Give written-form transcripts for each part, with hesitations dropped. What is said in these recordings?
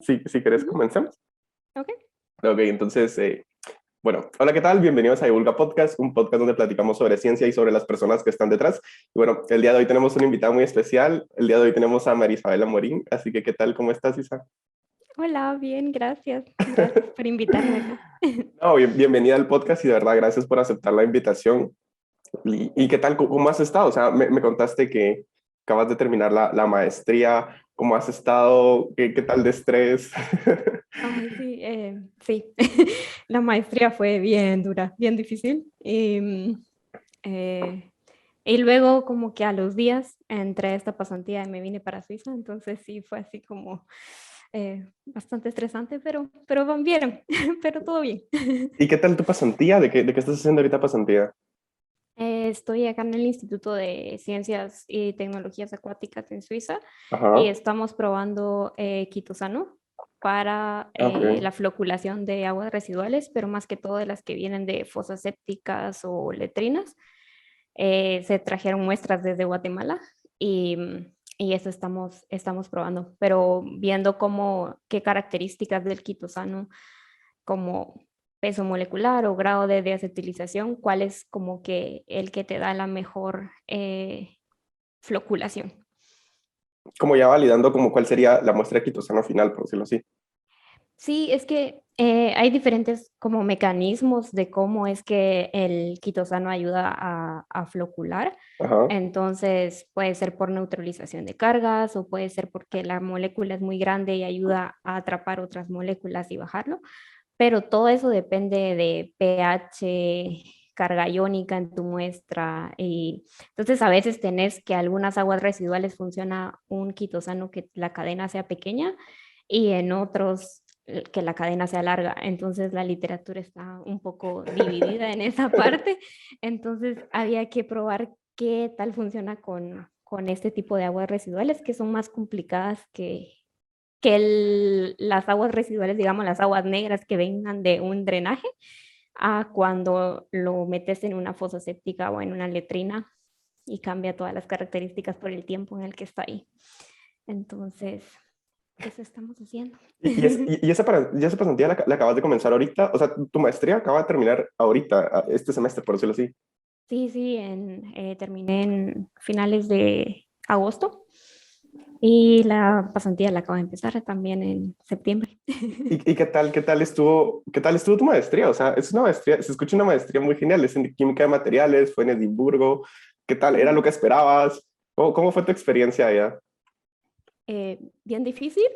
Si querés, Ujú. comencemos. Ok. Ok, entonces, bueno, hola, ¿qué tal? Bienvenidos a Divulga Podcast, un podcast donde platicamos sobre ciencia y sobre las personas que están detrás. Y bueno, el día de hoy tenemos una invitada muy especial. El día de hoy tenemos a María Isabela Morín. Así que, ¿qué tal? ¿Cómo estás, Isa? Hola, bien, gracias. Gracias por invitarme acá. No, bienvenida al podcast y de verdad, gracias por aceptar la invitación. ¿Y qué tal? ¿Cómo has estado? O sea, me contaste que acabas de terminar la maestría. ¿Cómo has estado? ¿Qué tal de estrés? Ay, sí, sí. La maestría fue bien dura, bien difícil. Eh, y luego como que a los días entré a esta pasantía y me vine para Suiza, entonces sí fue así como bastante estresante, pero van bien, pero todo bien. ¿Y qué tal tu pasantía? ¿De qué estás haciendo ahorita pasantía? Estoy acá en el Instituto de Ciencias y Tecnologías Acuáticas en Suiza y Ajá, estamos probando quitosano para ok. la floculación de aguas residuales, pero más que todo de las que vienen de fosas sépticas o letrinas. Se trajeron muestras desde Guatemala y eso estamos probando, pero viendo qué características del quitosano como peso molecular o grado de deacetilización, cuál es como que el que te da la mejor floculación. Como ya validando como cuál sería la muestra de quitosano final, por decirlo así. Sí, es que hay diferentes como mecanismos de cómo es que el quitosano ayuda a flocular. Ajá. Entonces puede ser por neutralización de cargas o puede ser porque la molécula es muy grande y ayuda a atrapar otras moléculas y bajarlo. Pero todo eso depende de pH, carga iónica en tu muestra. Y entonces a veces tenés que algunas aguas residuales funciona un quitosano que la cadena sea pequeña y en otros que la cadena sea larga. Entonces la literatura está un poco dividida en esa parte. Entonces había que probar qué tal funciona con este tipo de aguas residuales que son más complicadas que las aguas residuales, digamos, las aguas negras que vengan de un drenaje, a cuando lo metes en una fosa séptica o en una letrina y cambia todas las características por el tiempo en el que está ahí. Entonces, eso estamos haciendo. Y esa pasantía la acabas de comenzar ahorita. O sea, tu maestría acaba de terminar ahorita, este semestre, por decirlo así. Sí, sí, terminé en finales de agosto y la pasantía la acabo de empezar también en septiembre. ¿Y qué tal estuvo tu maestría? O sea, es una maestría, se escucha una maestría muy genial. Es en química de materiales, fue en Edimburgo. ¿Qué tal? ¿Era lo que esperabas? ¿Cómo fue tu experiencia allá? Bien difícil.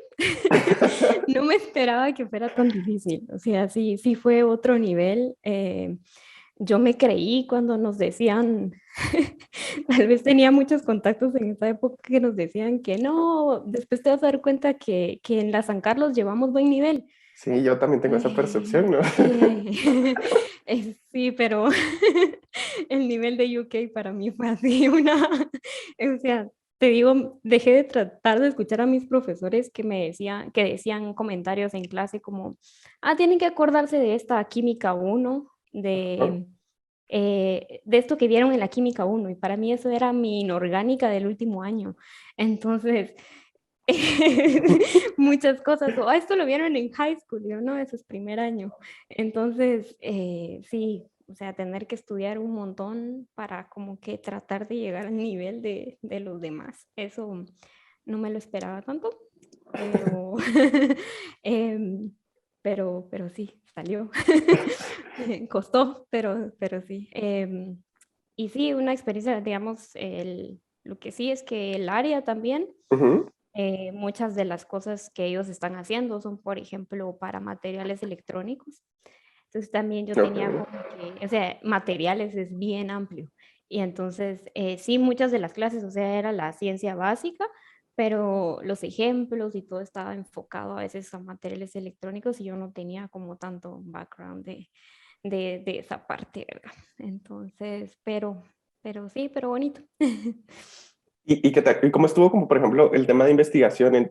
No me esperaba que fuera tan difícil. O sea, sí, sí fue otro nivel. Yo me creí cuando nos decían, tal vez tenía muchos contactos en esa época que nos decían que no, después te vas a dar cuenta que en la San Carlos llevamos buen nivel. Sí, yo también tengo esa percepción, ¿no? Sí, pero el nivel de UK para mí fue así o sea, te digo, dejé de tratar de escuchar a mis profesores que decían comentarios en clase como, tienen que acordarse de esta química uno de esto que vieron en la química uno y para mí eso era mi inorgánica del último año. Entonces, muchas cosas, o esto lo vieron en high school, yo no, eso es primer año. Entonces, sí, o sea, tener que estudiar un montón para como que tratar de llegar al nivel de los demás, eso no me lo esperaba tanto, pero, em, pero sí, salió. Costó, pero sí. Y sí, una experiencia, digamos, lo que sí es que el área también Ujú. muchas de las cosas que ellos están haciendo son, por ejemplo, para materiales electrónicos. Entonces también yo Ok. tenía como que, o sea, materiales es bien amplio. Y entonces, sí, muchas de las clases, o sea, era la ciencia básica, pero los ejemplos y todo estaba enfocado a veces a materiales electrónicos y yo no tenía como tanto background de esa parte, ¿verdad? Entonces, pero sí, pero bonito. ¿Y cómo estuvo como, por ejemplo, el tema de investigación en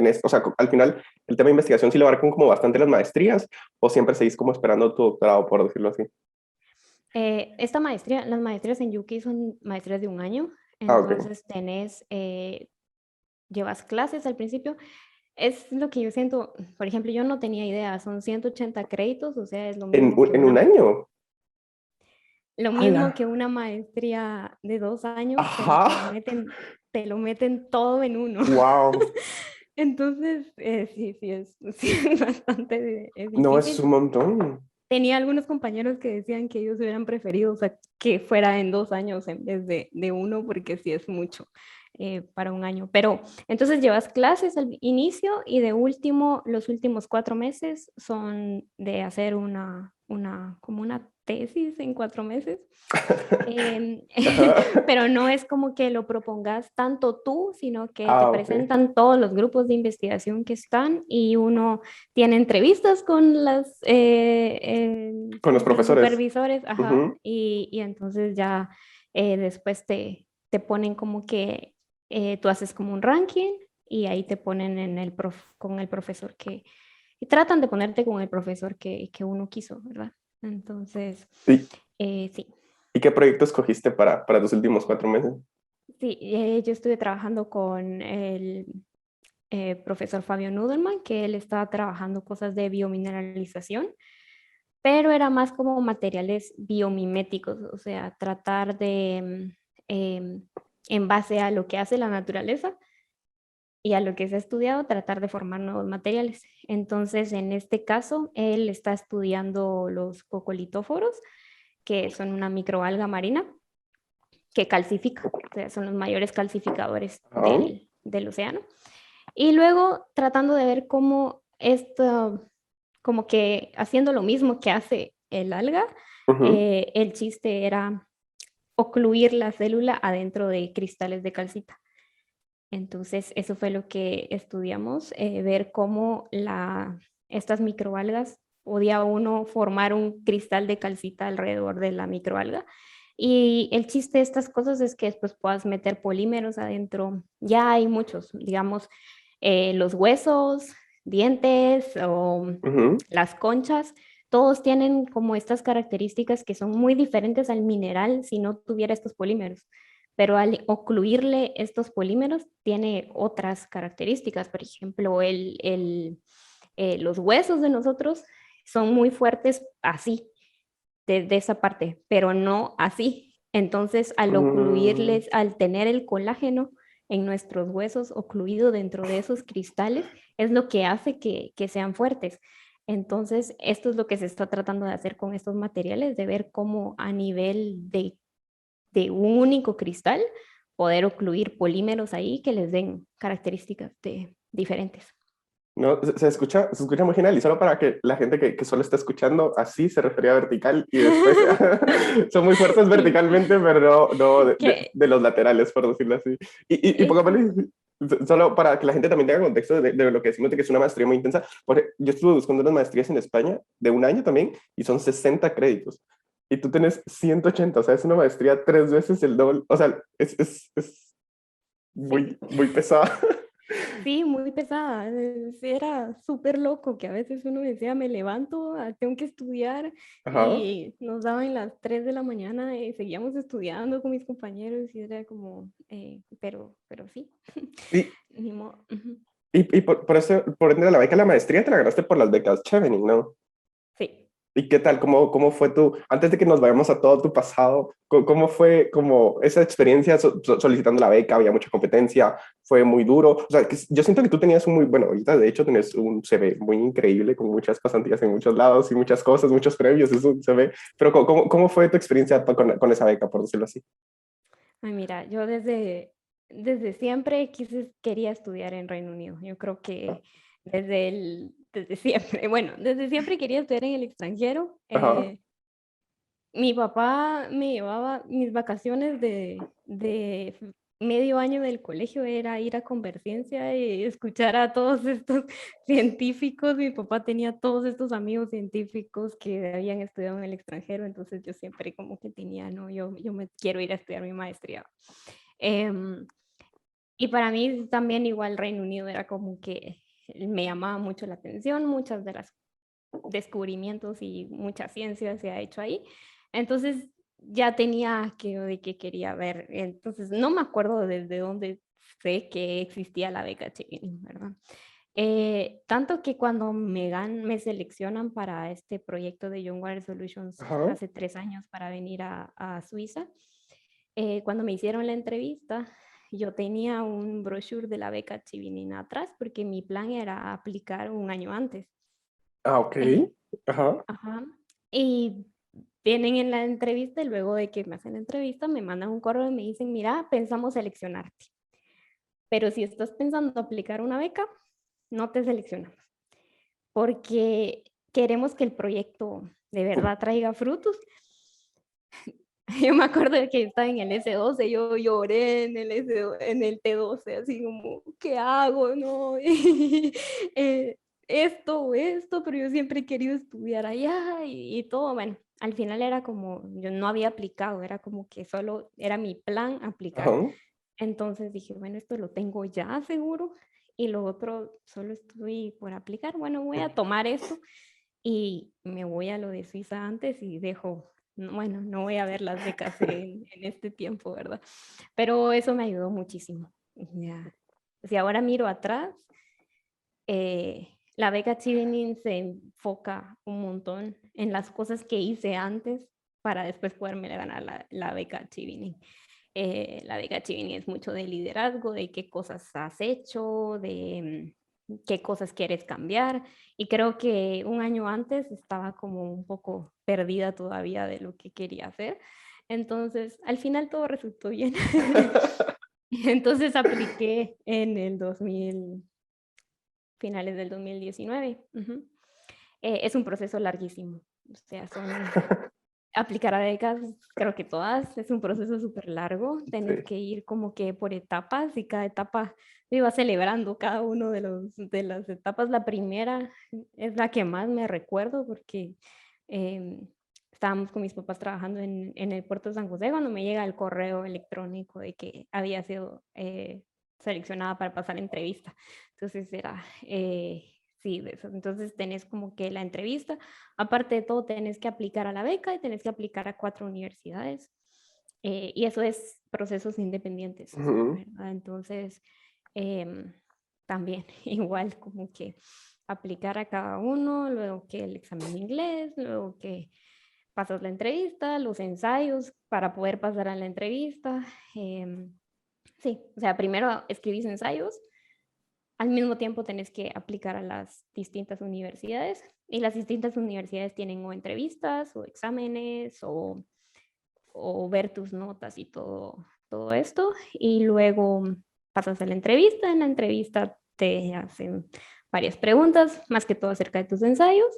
esto? O sea, al final, el tema de investigación sí lo abarcan como bastante las maestrías o siempre seguís como esperando tu doctorado, por decirlo así. Esta maestría, las maestrías en UK son maestrías de un año, Ah, ok. entonces llevas clases al principio Es lo que yo siento, por ejemplo, yo no tenía idea, son 180 créditos, o sea, es lo mismo que En un año. lo ¡Hala! mismo que una maestría de 2 años, pero Ajá. te lo meten todo en uno. Wow. Entonces, sí, sí, es bastante No, es difícil. un montón. Tenía algunos compañeros que decían que ellos hubieran preferido, o sea, que fuera en 2 años en vez de uno, porque sí es mucho para un año. Pero entonces llevas clases al inicio y de último, los últimos 4 meses son de hacer como una tesis en 4 meses. Em, Ajá. pero no es como que lo propongas tanto tú, sino que te Ah, ok. presentan todos los grupos de investigación que están y uno tiene entrevistas con Con los los profesores. supervisores, ajá, Ujú. y entonces ya después te ponen como que tú haces como un ranking y ahí te ponen con el profesor y tratan de ponerte con el profesor que uno quiso, ¿verdad? Entonces, ¿Y, sí. y qué proyecto escogiste para tus últimos 4 meses? Sí, yo estuve trabajando con el profesor Fabio Nudelman, que él estaba trabajando cosas de biomineralización, pero era más como materiales biomiméticos, o sea, tratar de, en base a lo que hace la naturaleza y a lo que se ha estudiado, tratar de formar nuevos materiales. Entonces, en este caso, él está estudiando los cocolitóforos, que son una microalga marina que calcifica, o sea, son los mayores calcificadores Ajá. del océano. Y luego tratando de ver cómo esto, como que haciendo lo mismo que hace el alga, Ujú. el chiste era ocluir la célula adentro de cristales de calcita. Entonces, eso fue lo que estudiamos, ver cómo estas microalgas podía uno formar un cristal de calcita alrededor de la microalga. Y el chiste de estas cosas es que después puedas meter polímeros adentro. Ya hay muchos, digamos, los huesos, dientes o Ujú. las conchas, todos tienen como estas características que son muy diferentes al mineral si no tuviera estos polímeros, pero al ocluirle estos polímeros tiene otras características. Por ejemplo, los huesos de nosotros son muy fuertes así, de esa parte, pero no así. Entonces, al Mm. ocluirles, al tener el colágeno en nuestros huesos ocluido dentro de esos cristales, es lo que hace que sean fuertes. Entonces, esto es lo que se está tratando de hacer con estos materiales, de ver cómo a nivel de un único cristal, poder ocluir polímeros ahí que les den características diferentes. No, se escucha muy genial y solo para que la gente que solo está escuchando así se refería a vertical y después son muy fuertes Sí, verticalmente, pero no que de los laterales, por decirlo así. Y es, pongámosle, solo para que la gente también tenga contexto de lo que decimos de que es una maestría muy intensa, yo estuve buscando unas maestrías en España de un año también y son 60 créditos. Y tú tienes 180, o sea, es una maestría 3 veces el doble, o sea, es sí, muy pesada. sí, muy pesada. Era súper loco que a veces uno decía, me levanto, tengo que estudiar Ajá. y nos daban las 3 de la mañana y seguíamos estudiando con mis compañeros y era como, pero sí, Y, ni modo. Ujú. y por eso, por ende, la beca de la maestría te la ganaste por las becas Chevening, ¿no? Sí. ¿Y qué tal? ¿Cómo fue antes de que nos vayamos a todo tu pasado, cómo fue como esa experiencia solicitando la beca? ¿Había mucha competencia? ¿Fue muy duro? O sea, yo siento que tú tenías bueno, ahorita de hecho tienes un CV muy increíble con muchas pasantías en muchos lados y muchas cosas, muchos premios, es un CV. Pero ¿cómo fue tu experiencia con esa beca, por decirlo así? Ay, mira, yo desde siempre quería estudiar en Reino Unido. Yo creo que desde siempre, bueno, desde siempre quería estudiar en el extranjero. Ajá. Mi papá me llevaba mis vacaciones de medio año del colegio, era ir a Convergencia y escuchar a todos estos científicos. Mi papá tenía todos estos amigos científicos que habían estudiado en el extranjero, entonces yo siempre como que tenía, no, yo me quiero ir a estudiar mi maestría. Em, y para mí también igual Reino Unido era como que me llamaba mucho la atención, muchas de las descubrimientos y mucha ciencia se ha hecho ahí. Entonces ya tenía que de qué quería ver. Entonces no me acuerdo desde dónde sé que existía la beca Chevening, ¿verdad? Tanto que cuando me seleccionan para este proyecto de Young Water Solutions Ajá. hace 3 años para venir a Suiza, cuando me hicieron la entrevista, yo tenía un brochure de la beca Chivinina atrás porque mi plan era aplicar un año antes. Ah, ok. Eh, Ajá. ajá. Y vienen en la entrevista y luego de que me hacen la entrevista me mandan un correo y me dicen, mira, pensamos seleccionarte, pero si estás pensando aplicar una beca, no te seleccionamos porque queremos que el proyecto de verdad traiga frutos. Yo me acuerdo de que estaba en el S12, yo lloré en el, en el T12, así como, ¿qué hago? No, esto, pero yo siempre he querido estudiar allá y todo. Bueno, al final era como, yo no había aplicado, era como que solo era mi plan aplicar. Ajá. Entonces dije, bueno, esto lo tengo ya seguro y lo otro solo estoy por aplicar. Bueno, voy a tomar esto y me voy a lo de Suiza antes y dejo, bueno, no voy a ver las becas en este tiempo, ¿verdad? Pero eso me ayudó muchísimo. Ya. Si ahora miro atrás, la beca Chevening se enfoca un montón en las cosas que hice antes para después poderme ganar la beca Chevening. La beca Chevening es mucho de liderazgo, de qué cosas has hecho, de qué cosas quieres cambiar. Y creo que un año antes estaba como un poco perdida todavía de lo que quería hacer. Entonces, al final todo resultó bien. Entonces apliqué en el 2000, finales del 2019. Es un proceso larguísimo. O sea, aplicar a becas, creo que todas, es un proceso súper largo. Tenés Sí. que ir como que por etapas y cada etapa me iba celebrando cada uno de las etapas. La primera es la que más me recuerdo porque estábamos con mis papás trabajando en el puerto de San José cuando me llega el correo electrónico de que había sido seleccionada para pasar la entrevista. Entonces era, sí, de eso. Entonces tenés como que la entrevista. Aparte de todo, tenés que aplicar a la beca y tenés que aplicar a 4 universidades. Y eso es procesos independientes, Ujú. ¿verdad? Entonces, em, también igual como que aplicar a cada uno, luego que el examen de inglés, luego que pasas la entrevista, los ensayos para poder pasar a la entrevista. Sí, o sea, primero escribís ensayos, al mismo tiempo tenés que aplicar a las distintas universidades y las distintas universidades tienen o entrevistas o exámenes o ver tus notas y todo esto. Y luego pasas a la entrevista. En la entrevista te hacen varias preguntas, más que todo acerca de tus ensayos.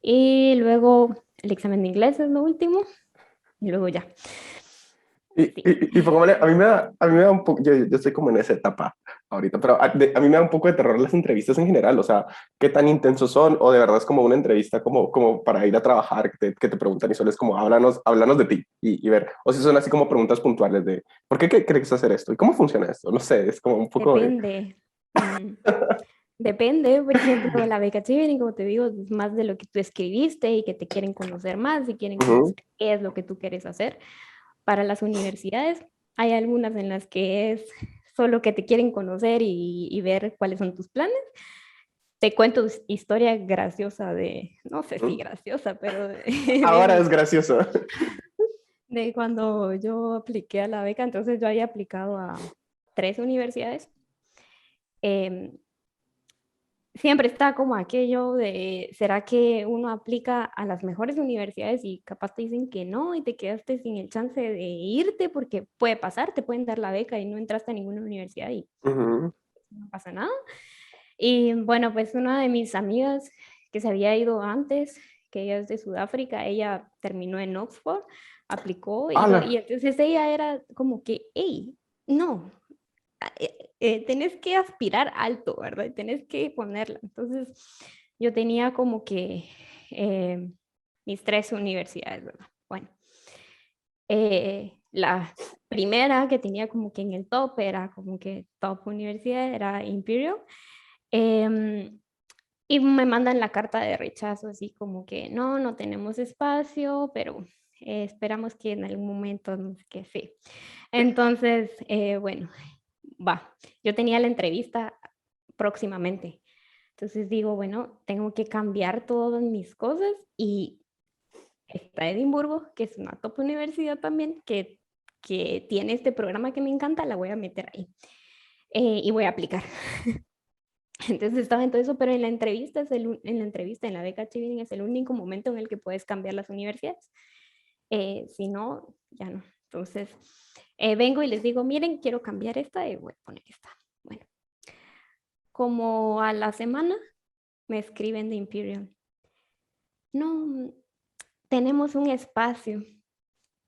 Y luego el examen de inglés es lo último. Y luego ya. Sí. Y pongámosle, a mí me da un poco, yo estoy como en esa etapa ahorita, pero a mí me da un poco de terror las entrevistas en general, o sea, qué tan intensos son, o de verdad es como una entrevista como para ir a trabajar, que te preguntan y solo es como, háblanos de ti y ver, o si son así como preguntas puntuales de, ¿por qué quieres hacer esto? ¿Y cómo funciona esto? No sé, es como un poco de... Depende. Mm, Depende, por ejemplo, la beca Chevening, como te digo, es más de lo que tú escribiste y que te quieren conocer más y quieren Ujú. conocer qué es lo que tú quieres hacer. Para las universidades, hay algunas en las que es solo que te quieren conocer y ver cuáles son tus planes. Te cuento historia graciosa no sé si graciosa, pero Ahora es gracioso. de cuando yo apliqué a la beca. Entonces yo había aplicado a 3 universidades. Em, Siempre está como aquello de, ¿será que uno aplica a las mejores universidades y capaz te dicen que no y te quedaste sin el chance de irte porque puede pasar, te pueden dar la beca y no entraste a ninguna universidad y Ujú. no pasa nada? Y bueno, pues una de mis amigas que se había ido antes, que ella es de Sudáfrica, ella terminó en Oxford, aplicó y todo, y ¡Hala! entonces ella era como que, hey, no, tenés que aspirar alto, ¿verdad? Y tenés que ponerla. Entonces, yo tenía como que eh, mis 3 universidades, ¿verdad? Bueno, la primera que tenía como que en el top era como que top universidad, era Imperial. Em, y me mandan la carta de rechazo, así como que no, no tenemos espacio, pero esperamos que en algún momento, no sé qué, sí. Entonces, bueno, va, yo tenía la entrevista próximamente, Entonces digo, bueno, tengo que cambiar todas mis cosas y está Edimburgo, que es una top universidad también, que tiene este programa que me encanta, la voy a meter ahí y voy a aplicar. Entonces estaba en todo eso, pero en la entrevista, en la beca Chevening es el único momento en el que puedes cambiar las universidades. Si no, ya no. Entonces, vengo y les digo, miren, quiero cambiar esta y voy a poner esta. Bueno, como a la semana me escriben de Imperial. No, tenemos un espacio.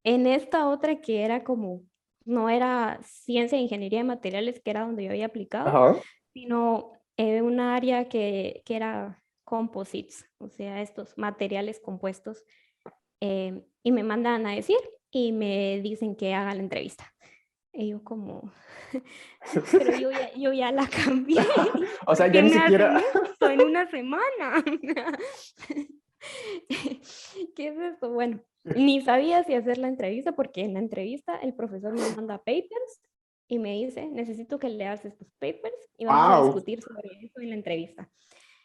En esta otra que era como, no era ciencia e ingeniería de materiales, que era donde yo había aplicado, Ajá. sino una área que era composites, o sea, estos materiales compuestos. Y me mandan a decir y me dicen que haga la entrevista. Y yo como, pero yo ya la cambié. O sea, ¿Por ya qué ni me hacen siquiera... esto en una semana? ¿Qué es esto? Bueno, ni sabía si hacer la entrevista porque en la entrevista el profesor me manda papers y me dice, necesito que leas estos papers y vamos a ¡Wow! discutir sobre eso en la entrevista.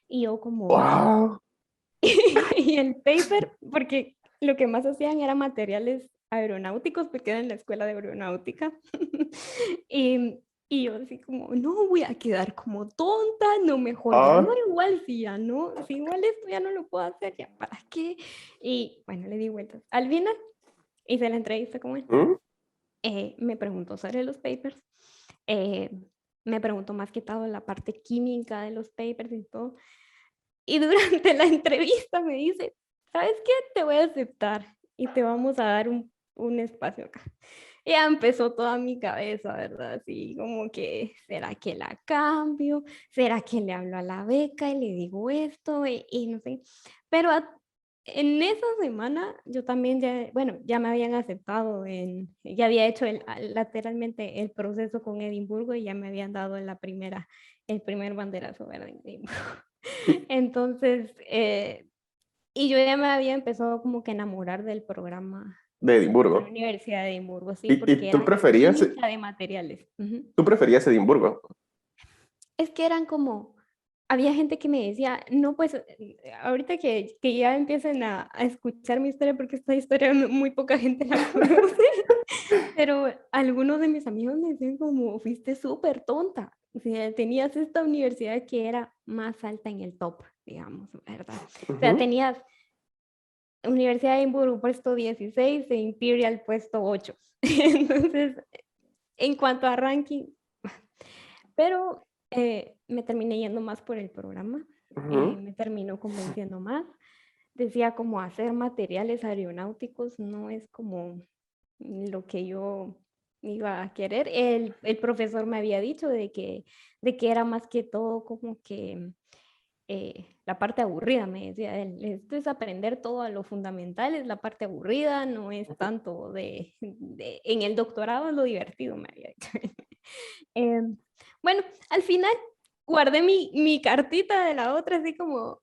Y yo como, ¡Wow! y el paper, porque lo que más hacían era materiales aeronáuticos, porque era en la escuela de aeronáutica. y, y yo así como, no voy a quedar como tonta, no, mejor ya no, Ah, igual si ya no, si igual esto ya no lo puedo hacer, ya para qué. Y bueno, le di vueltas. Al final hice la entrevista con él. ¿mm? Me preguntó sobre los papers. eh, me preguntó más que todo la parte química de los papers y todo. Y durante la entrevista me dice, ¿sabes qué? Te voy a aceptar y te vamos a dar un espacio acá. Y ya empezó toda mi cabeza, ¿verdad? Así como que, ¿será que la cambio? ¿Será que le hablo a la beca y le digo esto? Y no sé. Pero en esa semana yo también ya, bueno, ya me habían aceptado, ya había hecho lateralmente el proceso con Edimburgo y ya me habían dado el primer banderazo verde en Edimburgo. Y Entonces, y yo ya me había empezado como que a enamorar del programa de de la Edimburgo. Universidad de Edimburgo, sí, ¿Y porque era química de materiales. Ujú. tú preferías Edimburgo? Es que eran como, había gente que me decía, no, pues ahorita que ya empiecen a escuchar mi historia, porque esta historia muy poca gente la conoce, pero algunos de mis amigos me decían como, fuiste súper tonta. O sea, tenías esta universidad que era más alta en el top, digamos, ¿verdad? O sea, Ujú. tenías Universidad de Edimburgo puesto 16 e Imperial puesto 8. Entonces, en cuanto a ranking, pero me terminé yendo más por el programa, Ujú. me terminó convenciendo más. Decía como hacer materiales aeronáuticos no es como lo que yo iba a querer. El profesor me había dicho de que era más que todo como que la parte aburrida, me decía él. Esto es aprender todo a lo fundamental, es la parte aburrida, no es tanto en el doctorado es lo divertido, me había dicho. Eh, bueno, al final guardé mi cartita de la otra, así como,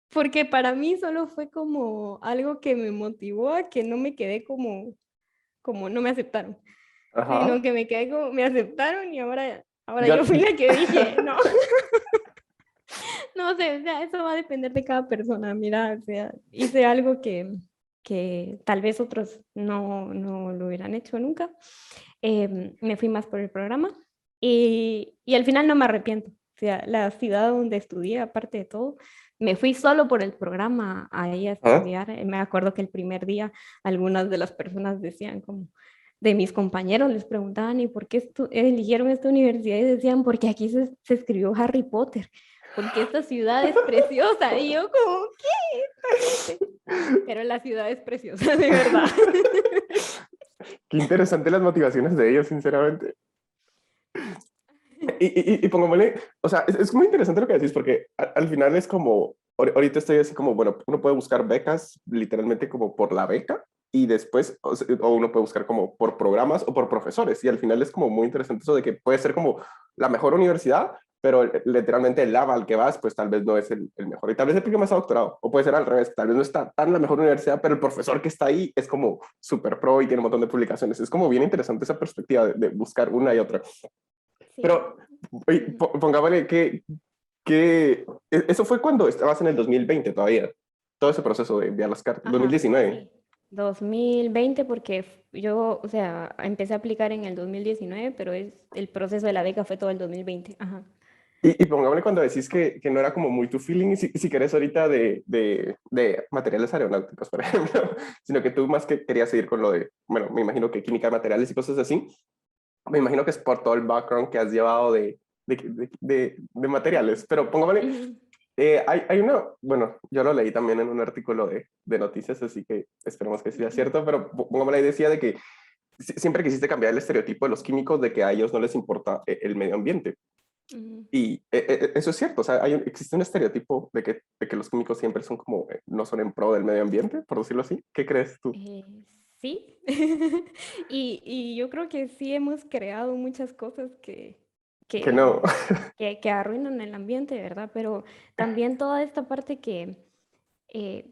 porque para mí solo fue como algo que me motivó a que no me quedé como no me aceptaron, sino Ajá. que me quedé como, me aceptaron y ahora yo Ya, fui la que dije, no. No sé, o sea, eso va a depender de cada persona. Mira, o sea, hice algo que tal vez otros no lo hubieran hecho nunca. Me fui más por el programa y al final no me arrepiento. O sea, la ciudad donde estudié, aparte de todo, me fui solo por el programa ahí a ¿ah? estudiar. Me acuerdo que el primer día algunas de las personas decían como, de mis compañeros les preguntaban, ¿y por qué eligieron esta universidad? Y decían, porque aquí se escribió Harry Potter, porque esta ciudad es preciosa. Y yo como, ¿qué? Esta gente. Pero la ciudad es preciosa, de verdad. Qué interesante las motivaciones de ellos, sinceramente. Y pongámosle, o sea, es muy interesante lo que decís, porque al final es como, ahorita estoy así como, bueno, uno puede buscar becas literalmente como por la beca y después, o uno puede buscar como por programas o por profesores, y al final es como muy interesante eso de que puede ser como la mejor universidad, pero literalmente el lava al que vas, pues tal vez no es el mejor, y tal vez el que más ha doctorado, o puede ser al revés, tal vez no está tan la mejor universidad, pero el profesor que está ahí es como súper pro y tiene un montón de publicaciones, es como bien interesante esa perspectiva de buscar una y otra. Sí. Pero pongámosle que, Eso fue cuando estabas en el 2020 todavía, todo ese proceso de enviar las cartas, Ajá, 2019. sí. 2020 porque yo, o sea, empecé a aplicar en el 2019, pero el proceso de la beca fue todo el 2020. Ajá. Y pongámosle cuando decís que no era como muy tu feeling, si querés ahorita de materiales aeronáuticos, por ejemplo, sino que tú más que querías seguir con lo de, bueno, me imagino que química de materiales y cosas así, me imagino que es por todo el background que has llevado de materiales, pero póngame, Ujú. hay una, bueno, yo lo leí también en un artículo de noticias, así que esperemos que sea Ujú. cierto, pero póngame ahí decía de que siempre quisiste cambiar el estereotipo de los químicos de que a ellos no les importa el medio ambiente. Ujú. Y eso es cierto, o sea, existe un estereotipo de que los químicos siempre son como, no son en pro del medio ambiente, por decirlo así. ¿Qué crees tú? Eh, sí, y yo creo que sí hemos creado muchas cosas Que que, no. que arruinan el ambiente, ¿verdad? Pero también toda esta parte eh,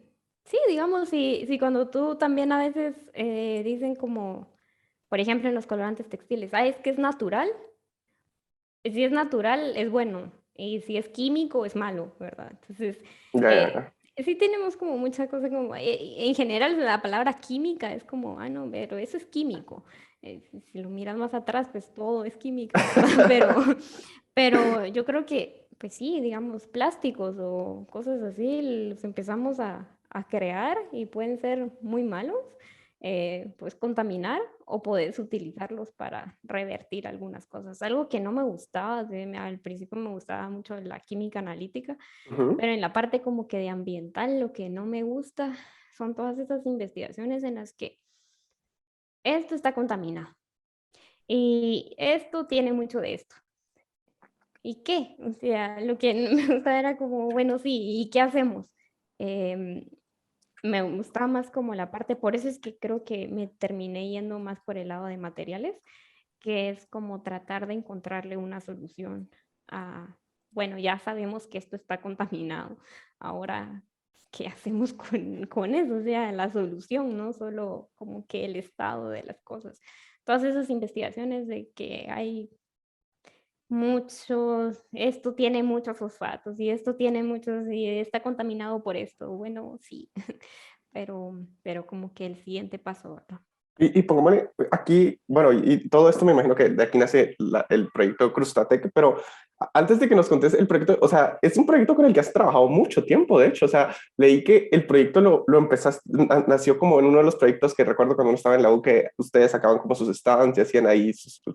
sí, digamos, si cuando tú también a veces dicen como, por ejemplo, en los colorantes textiles, ah, es que es natural, si es natural es bueno, y si es químico es malo, ¿verdad? Entonces, Ya, ya, eh, ya. sí tenemos como mucha cosa como, en general la palabra química es como, ah, no, pero eso es químico. Si lo miras más atrás, pues todo es química, ¿verdad? Pero yo creo que, pues sí, digamos, plásticos o cosas así, los empezamos a crear y pueden ser muy malos, pues contaminar o puedes utilizarlos para revertir algunas cosas. Algo que no me gustaba, al principio me gustaba mucho la química analítica, Ujú. pero en la parte como que de ambiental, lo que no me gusta son todas esas investigaciones en las que esto está contaminado y esto tiene mucho de esto. ¿Y qué? O sea, lo que no me gustaba era como, bueno, sí, ¿y qué hacemos? Em, Me gustaba más como la parte, por eso es que creo que me terminé yendo más por el lado de materiales, que es como tratar de encontrarle una solución a, bueno, ya sabemos que esto está contaminado, ahora, ¿qué hacemos con eso? O sea, la solución, no solo como que el estado de las cosas. Todas esas investigaciones de que hay muchos, esto tiene muchos fosfatos y esto tiene muchos y está contaminado por esto. Bueno, sí, pero como que el siguiente paso, ¿verdad? Y pongámosle aquí, bueno, y todo esto me imagino que de aquí nace el proyecto Crustatec, pero antes de que nos contes el proyecto, o sea, es un proyecto con el que has trabajado mucho tiempo, de hecho, o sea, leí que el proyecto lo empezaste, nació como en uno de los proyectos que recuerdo cuando uno estaba en la U, que ustedes sacaban como sus stands y hacían ahí,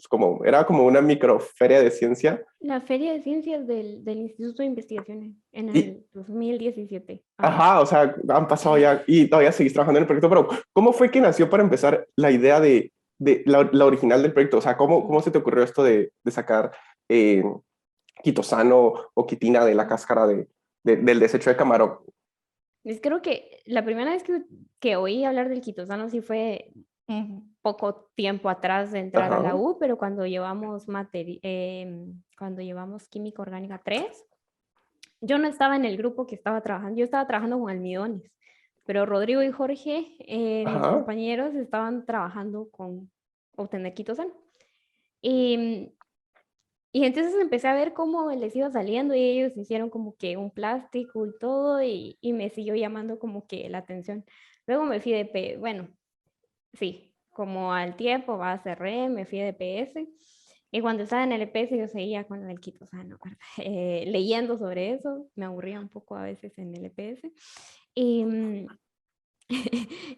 como, era como una microferia de ciencia. La Feria de Ciencias del Instituto de Investigaciones en Y, el 2017. Ajá. ajá, o sea, han pasado ya y todavía seguís trabajando en el proyecto, pero ¿cómo fue que nació para empezar la idea de la original del proyecto? O sea, ¿cómo Ujú, se te ocurrió esto de sacar eh, quitosano o quitina de la ujú. cáscara del desecho de camarón? Creo que la primera vez que oí hablar del quitosano sí fue un poco tiempo atrás de entrar a Ajá, la U, pero cuando llevamos química orgánica 3 yo no estaba en el grupo que estaba trabajando, yo estaba trabajando con almidones, pero Rodrigo y Jorge, mis ajá, compañeros, estaban trabajando con obtener quitosano. Y, y entonces empecé a ver cómo les iba saliendo y ellos hicieron como que un plástico y todo y me siguió llamando como que la atención. Luego me fui bueno, sí, como al tiempo va a cerré, me fui de PS. Y cuando estaba en el EPS yo seguía con el quitosano, ¿verdad? Leyendo sobre eso, me aburría un poco a veces en el EPS. Y,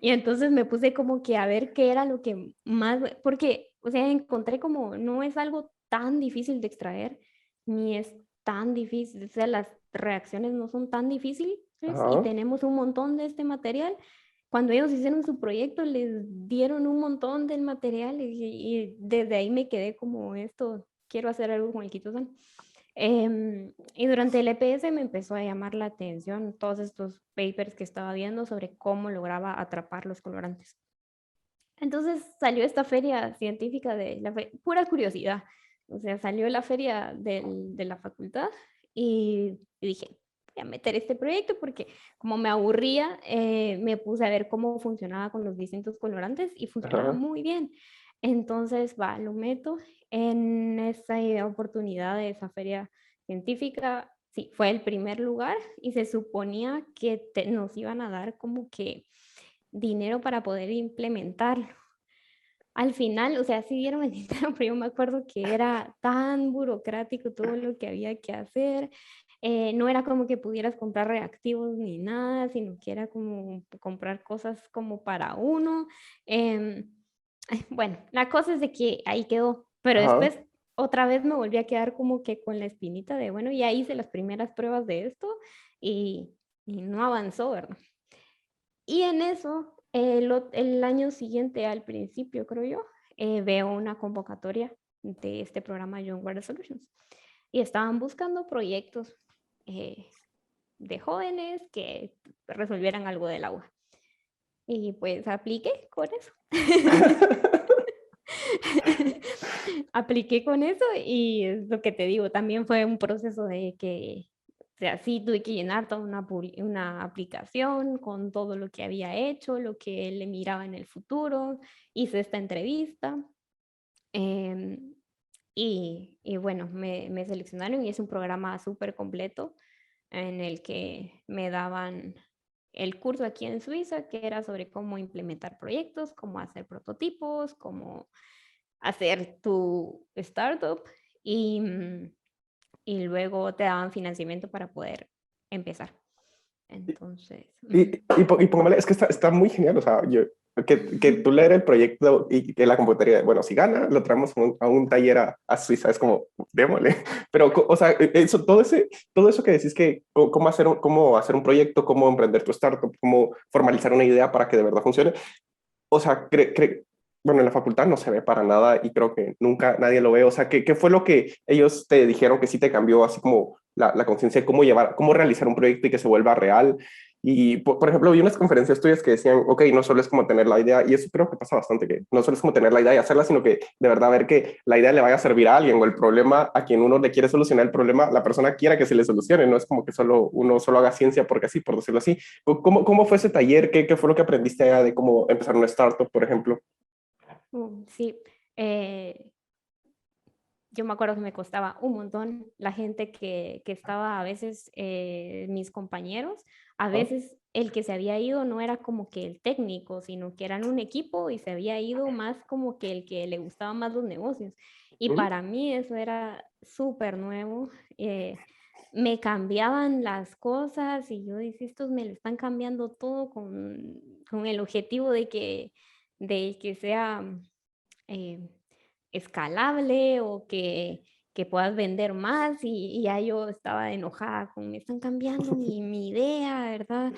y entonces me puse como que a ver qué era lo que más, porque, o sea, encontré como no es algo tan difícil de extraer, ni es tan difícil, o sea, las reacciones no son tan difíciles y ajá. tenemos un montón de este material. Cuando ellos hicieron su proyecto, les dieron un montón del material y desde ahí me quedé como esto, quiero hacer algo con el quitosano. Y durante el EPS me empezó a llamar la atención todos estos papers que estaba viendo sobre cómo lograba atrapar los colorantes. Entonces salió esta feria científica de pura curiosidad. O sea, salió la feria de la facultad y dije, voy a meter este proyecto porque como me aburría, me puse a ver cómo funcionaba con los distintos colorantes y funcionaba Ajá. muy bien. Entonces, va, lo meto en esa oportunidad de esa feria científica. sí, fue el primer lugar y se suponía que nos iban a dar como que dinero para poder implementarlo. Al final, o sea, sí dieron el dinero, pero yo me acuerdo que era tan burocrático todo lo que había que hacer. No era como que pudieras comprar reactivos ni nada, sino que era como comprar cosas como para uno. Em, bueno, la cosa es de que ahí quedó, pero Ajá. después otra vez me volví a quedar como que con la espinita de, bueno, ya hice las primeras pruebas de esto y, y no avanzó, ¿verdad? Y en eso, el año siguiente, al principio, creo yo, veo una convocatoria de este programa Young Water Solutions. Y estaban buscando proyectos eh, de jóvenes que resolvieran algo del agua. Y pues apliqué con eso. Apliqué con eso y es lo que te digo, también fue un proceso de que, o sea, sí tuve que llenar toda una aplicación con todo lo que había hecho, lo que le miraba en el futuro, hice esta entrevista em, y bueno, me seleccionaron y es un programa súper completo en el que me daban el curso aquí en Suiza, que era sobre cómo implementar proyectos, cómo hacer prototipos, cómo hacer tu startup y, y luego te daban financiamiento para poder empezar. Entonces, Y póngale, es que está muy genial, o sea, que tú leer el proyecto y que la computadora, bueno, si gana, lo traemos a un taller a Suiza, es como, démosle. Pero, o sea, eso, todo eso que decís que, cómo hacer un proyecto, cómo emprender tu startup, cómo formalizar una idea para que de verdad funcione, o sea, bueno, en la facultad no se ve para nada y creo que nunca nadie lo ve. O sea, ¿qué fue lo que ellos te dijeron que sí te cambió así como la conciencia de cómo llevar, cómo realizar un proyecto y que se vuelva real? Y, por ejemplo, vi unas conferencias tuyas que decían, ok, no solo es como tener la idea, y eso creo que pasa bastante, que no solo es como tener la idea y hacerla, sino que de verdad ver que la idea le vaya a servir a alguien o el problema a quien uno le quiere solucionar el problema, la persona quiera que se le solucione, no es como que uno solo haga ciencia porque así, por decirlo así. ¿Cómo fue ese taller? ¿Qué fue lo que aprendiste allá de cómo empezar una startup, por ejemplo? sí, eh, yo me acuerdo que me costaba un montón la gente que estaba a veces, mis compañeros, a Ajá. veces el que se había ido no era como que el técnico, sino que eran un equipo y se había ido más como que el que le gustaba más los negocios. Y Mm. para mí eso era súper nuevo. Me cambiaban las cosas y yo decía, estos me lo están cambiando todo con el objetivo de que sea... eh, escalable o que puedas vender más y ya yo estaba enojada con, me están cambiando mi idea, ¿verdad?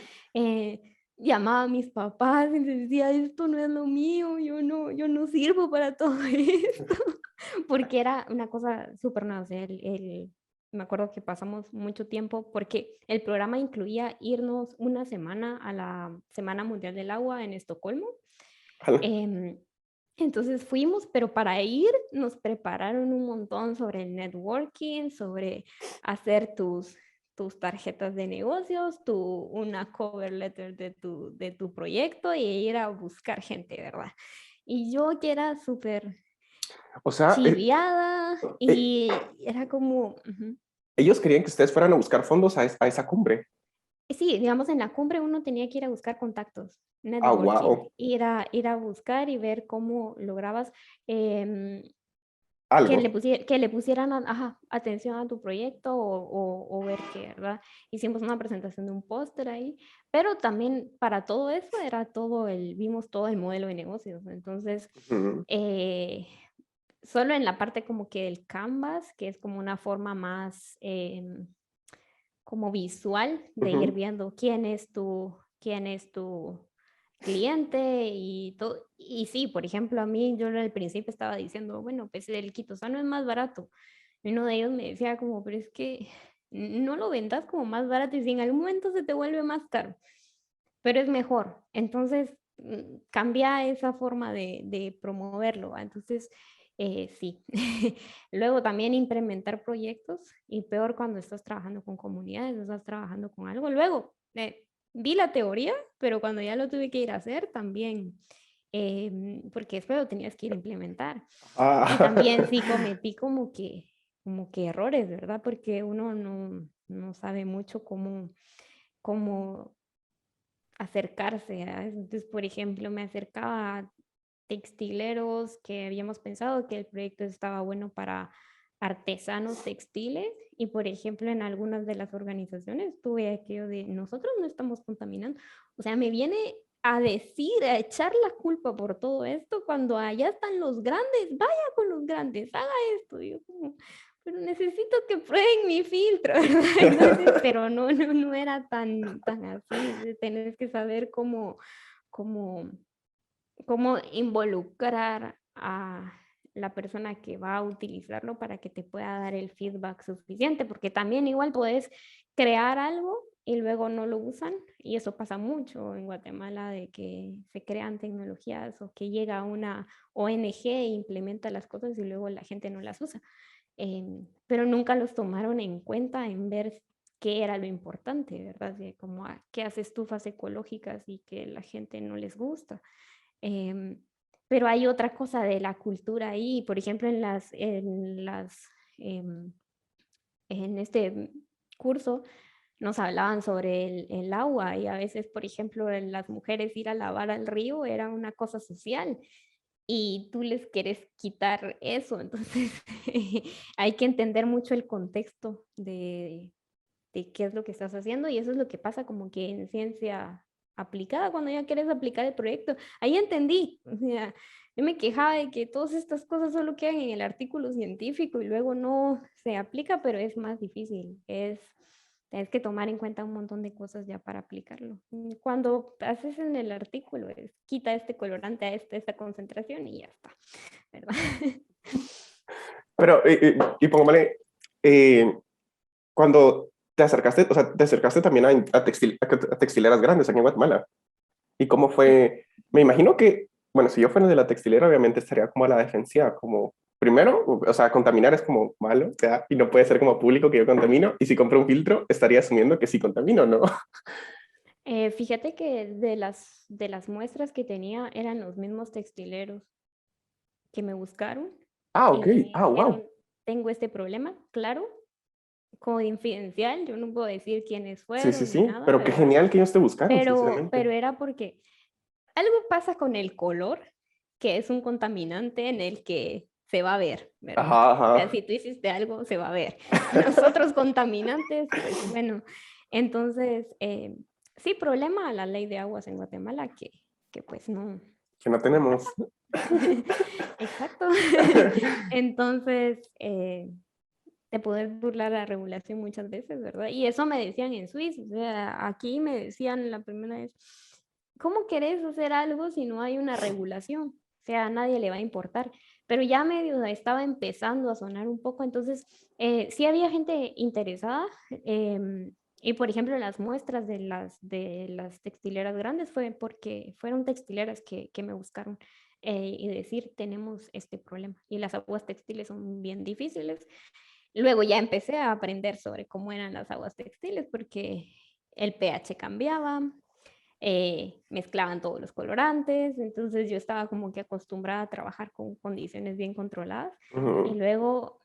Llamaba a mis papás y les decía, esto no es lo mío, yo no sirvo para todo esto, porque era una cosa súper nueva, o sea, me acuerdo que pasamos mucho tiempo porque el programa incluía irnos una semana a la Semana Mundial del Agua en Estocolmo. Jala. Em, entonces fuimos, pero para ir nos prepararon un montón sobre el networking, sobre hacer tus tarjetas de negocios, una cover letter de tu proyecto y ir a buscar gente, ¿verdad? Y yo que era súper O sea, chiviada eh, y era como, ujú. ellos querían que ustedes fueran a buscar fondos a esa cumbre. Sí, digamos, en la cumbre uno tenía que ir a buscar contactos, Ah, networking, wow. ir a buscar y ver cómo lograbas em, Algo. que le pusieran ajá, atención a tu proyecto o ver qué, ¿verdad? Hicimos una presentación de un póster ahí, pero también para todo eso era vimos todo el modelo de negocios. Entonces, Ujú, eh, solo en la parte como que del Canvas, que es como una forma más como visual de ir ujú. viendo quién es tu cliente y todo. Y sí, por ejemplo, a mí yo al principio estaba diciendo, bueno, pues el quitosano es más barato. Y uno de ellos me decía como, pero es que no lo vendas como más barato y si en algún momento se te vuelve más caro, pero es mejor. Entonces, cambia esa forma de promoverlo. Entonces, sí. Luego también implementar proyectos y peor cuando estás trabajando con comunidades, estás trabajando con algo. Luego, vi la teoría, pero cuando ya lo tuve que ir a hacer también, porque después lo tenías que ir a implementar. Y Ah, también sí cometí como que errores, ¿verdad? Porque uno no sabe mucho cómo acercarse a eso. Entonces, por ejemplo, me acercaba a textileros que habíamos pensado que el proyecto estaba bueno para artesanos textiles y, por ejemplo, en algunas de las organizaciones tuve aquello de nosotros no estamos contaminando. O sea, me viene a decir, a echar la culpa por todo esto cuando allá están los grandes, vaya con los grandes, haga esto. Yo como, pero necesito que prueben mi filtro, ¿verdad? Entonces, pero no era tan así. Tenés que saber cómo, cómo involucrar a la persona que va a utilizarlo para que te pueda dar el feedback suficiente, porque también igual puedes crear algo y luego no lo usan, y eso pasa mucho en Guatemala, de que se crean tecnologías o que llega una ONG e implementa las cosas y luego la gente no las usa. Pero nunca los tomaron en cuenta en ver qué era lo importante, ¿verdad? De como qué hace estufas ecológicas y que la gente no les gusta. Em, pero hay otra cosa de la cultura ahí, por ejemplo, em, en este curso nos hablaban sobre el agua y a veces, por ejemplo, en las mujeres ir a lavar al río era una cosa social y tú les quieres quitar eso, entonces hay que entender mucho el contexto de qué es lo que estás haciendo y eso es lo que pasa como que en ciencia aplicada, cuando ya quieres aplicar el proyecto. Ahí entendí, o sea, yo me quejaba de que todas estas cosas solo quedan en el artículo científico y luego no se aplica, pero es más difícil, tienes que tomar en cuenta un montón de cosas ya para aplicarlo. Cuando haces en el artículo, quita este colorante a esta concentración y ya está, ¿verdad? Pero, y póngale, cuando te acercaste, o sea, te acercaste también a textileras grandes aquí en Guatemala. ¿Y cómo fue? Me imagino que, bueno, si yo fuera de la textilera, obviamente estaría como a la defensiva, como, primero, o sea, contaminar es como malo, o sea, y no puede ser como público que yo contamino, y si compro un filtro, estaría asumiendo que sí contamino, ¿no? Fíjate que de las muestras que tenía eran los mismos textileros que me buscaron Ah, y ok, me ah, dijeron, wow. tengo este problema, claro, confidencial, yo no puedo decir quiénes Sí, sí, fueron ni sí, nada, pero qué ¿verdad? genial que ellos te buscaron, Pero sinceramente. era porque algo pasa con el color, que es un contaminante en el que se va a ver, ¿verdad? Ajá, O sea, ajá. si tú hiciste algo, se va a ver. Los otros contaminantes, pues bueno, entonces, sí, problema a la ley de aguas en Guatemala que pues Que no no tenemos. pasa. Exacto. Entonces, te puedes burlar la regulación muchas veces, ¿verdad? Y eso me decían en Suiza, o sea, aquí me decían la primera vez, ¿cómo querés hacer algo si no hay una regulación? O sea, a nadie le va a importar. Pero ya medio estaba empezando a sonar un poco, entonces sí había gente interesada. Y por ejemplo, las muestras de las textileras grandes fue porque fueron textileras que me buscaron y decir, tenemos este problema. Y las aguas textiles son bien difíciles. Luego ya empecé a aprender sobre cómo eran las aguas textiles porque el pH cambiaba, mezclaban todos los colorantes, entonces yo estaba como que acostumbrada a trabajar con condiciones bien controladas y Ujú. luego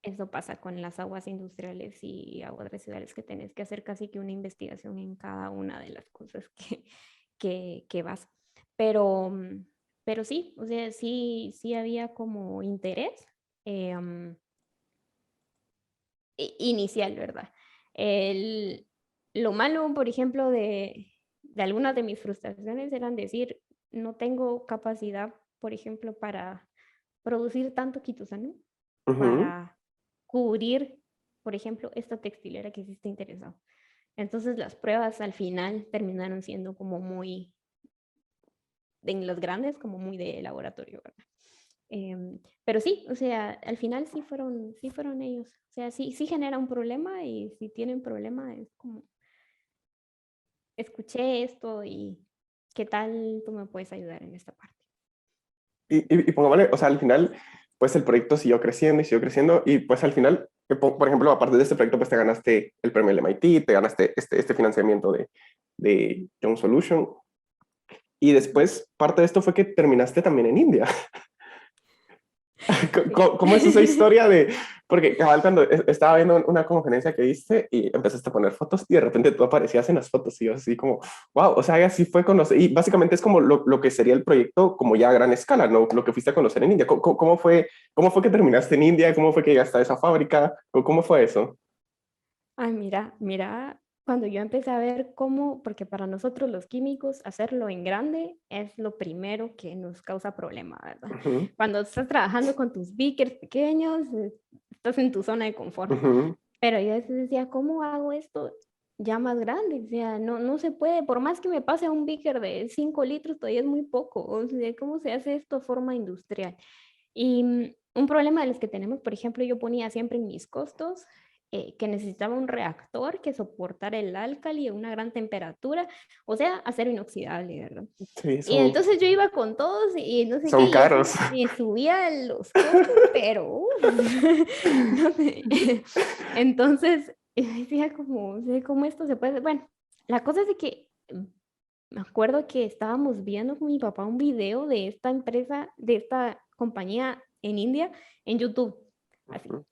eso pasa con las aguas industriales y aguas residuales que tenés que hacer casi que una investigación en cada una de las cosas que vas. Pero, pero sí, o sea, sí había como interés. eh, um, inicial, ¿verdad? El, lo malo, por ejemplo, de algunas de mis frustraciones eran decir, no tengo capacidad, por ejemplo, para producir tanto quitosano, Ujú. para cubrir, por ejemplo, esta textilera que sí está interesado. Entonces las pruebas al final terminaron siendo como muy, en los grandes, como muy de laboratorio, ¿verdad? Pero sí, o sea, al final sí fueron ellos. O sea, sí genera un problema y si tienen problema es como, escuché esto y ¿qué tal tú me puedes ayudar en esta parte? Y pongámosle, o sea, al final, pues el proyecto siguió creciendo y pues al final, por ejemplo, aparte de este proyecto, pues te ganaste el premio del MIT, te ganaste este financiamiento de Young Solution y Ujú. después parte de esto fue que terminaste también en India. ¿Cómo es esa historia de...? Porque cabal, cuando estaba viendo una conferencia que diste y empezaste a poner fotos y de repente tú aparecías en las fotos y yo así como, wow, o sea, y así fue conocer, y básicamente es como lo que sería el proyecto como ya a gran escala, ¿no? Lo que fuiste a conocer en India. Cómo fue que terminaste en India? ¿Cómo fue que llegaste a esa fábrica? ¿Cómo fue eso? Ay, mira, cuando yo empecé a ver cómo, porque para nosotros los químicos, hacerlo en grande es lo primero que nos causa problema, ¿verdad? Ujú, Cuando estás trabajando con tus beakers pequeños, estás en tu zona de confort. ujú, Pero yo a veces decía, ¿cómo hago esto ya más grande? O sea, no se puede, por más que me pase a un beaker de 5 litros, todavía es muy poco. O sea, ¿cómo se hace esto de forma industrial? Y un problema de los que tenemos, por ejemplo, yo ponía siempre en mis costos que necesitaba un reactor que soportara el álcali a una gran temperatura, o sea, acero inoxidable, ¿verdad? sí, Y entonces yo iba con todos y no sé qué, son y eso caros. me subía los costos, pero no sé. Entonces, decía como, no sé cómo esto se puede. Bueno, la cosa es de que me acuerdo que estábamos viendo con mi papá un video de esta empresa, de esta compañía en India, en YouTube. Así. Ujú,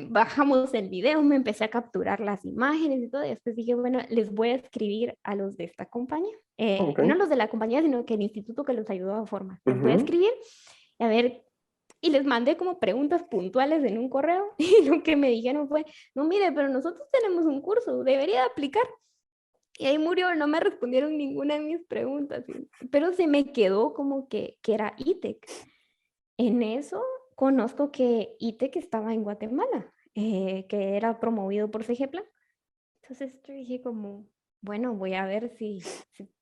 Bajamos el video, me empecé a capturar las imágenes y todo, y después dije, bueno, les voy a escribir a los de esta compañía, ok, no los de la compañía, sino que el instituto que los ayudó a formar. Les voy a ujú. escribir, a ver, y les mandé como preguntas puntuales en un correo, y lo que me dijeron fue, no, mire, pero nosotros tenemos un curso, debería de aplicar. Y ahí murió, no me respondieron ninguna de mis preguntas, pero se me quedó como que era ITEC. En eso conozco que ITEC estaba en Guatemala, que era promovido por CGPLAN. Entonces yo dije como, bueno, voy a ver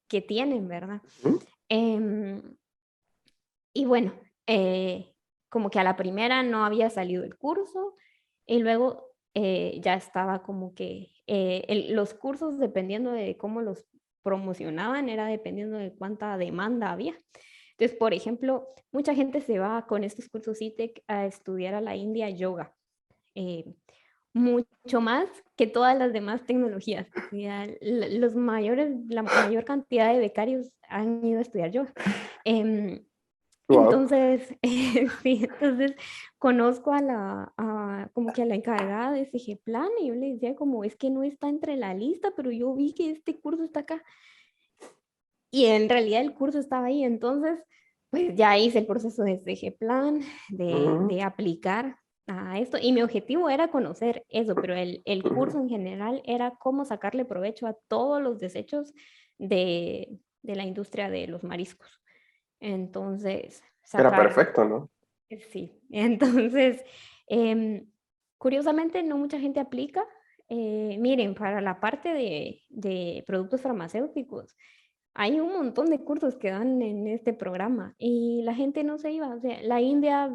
qué tienen, ¿verdad? Ujú. Em, y bueno, como que a la primera no había salido el curso y luego ya estaba como que los cursos, dependiendo de cómo los promocionaban, era dependiendo de cuánta demanda había. Entonces, por ejemplo, mucha gente se va con estos cursos ITEC a estudiar a la India yoga, eh, mucho más que todas las demás tecnologías. O sea, la mayor cantidad de becarios han ido a estudiar yoga. Em, Wow. entonces, sí, entonces conozco como que a la encargada de CG y yo le decía como, es que no está entre la lista, pero yo vi que este curso está acá. Y en realidad el curso estaba ahí, entonces, pues ya hice el proceso de CG Ujú, de aplicar a esto, y mi objetivo era conocer eso, pero el ujú. curso en general era cómo sacarle provecho a todos los desechos de la industria de los mariscos. Entonces, Era sacar, perfecto, ¿no? sí, entonces, em, curiosamente no mucha gente aplica. Miren, para la parte de productos farmacéuticos, hay un montón de cursos que dan en este programa y la gente no se iba. O sea, la India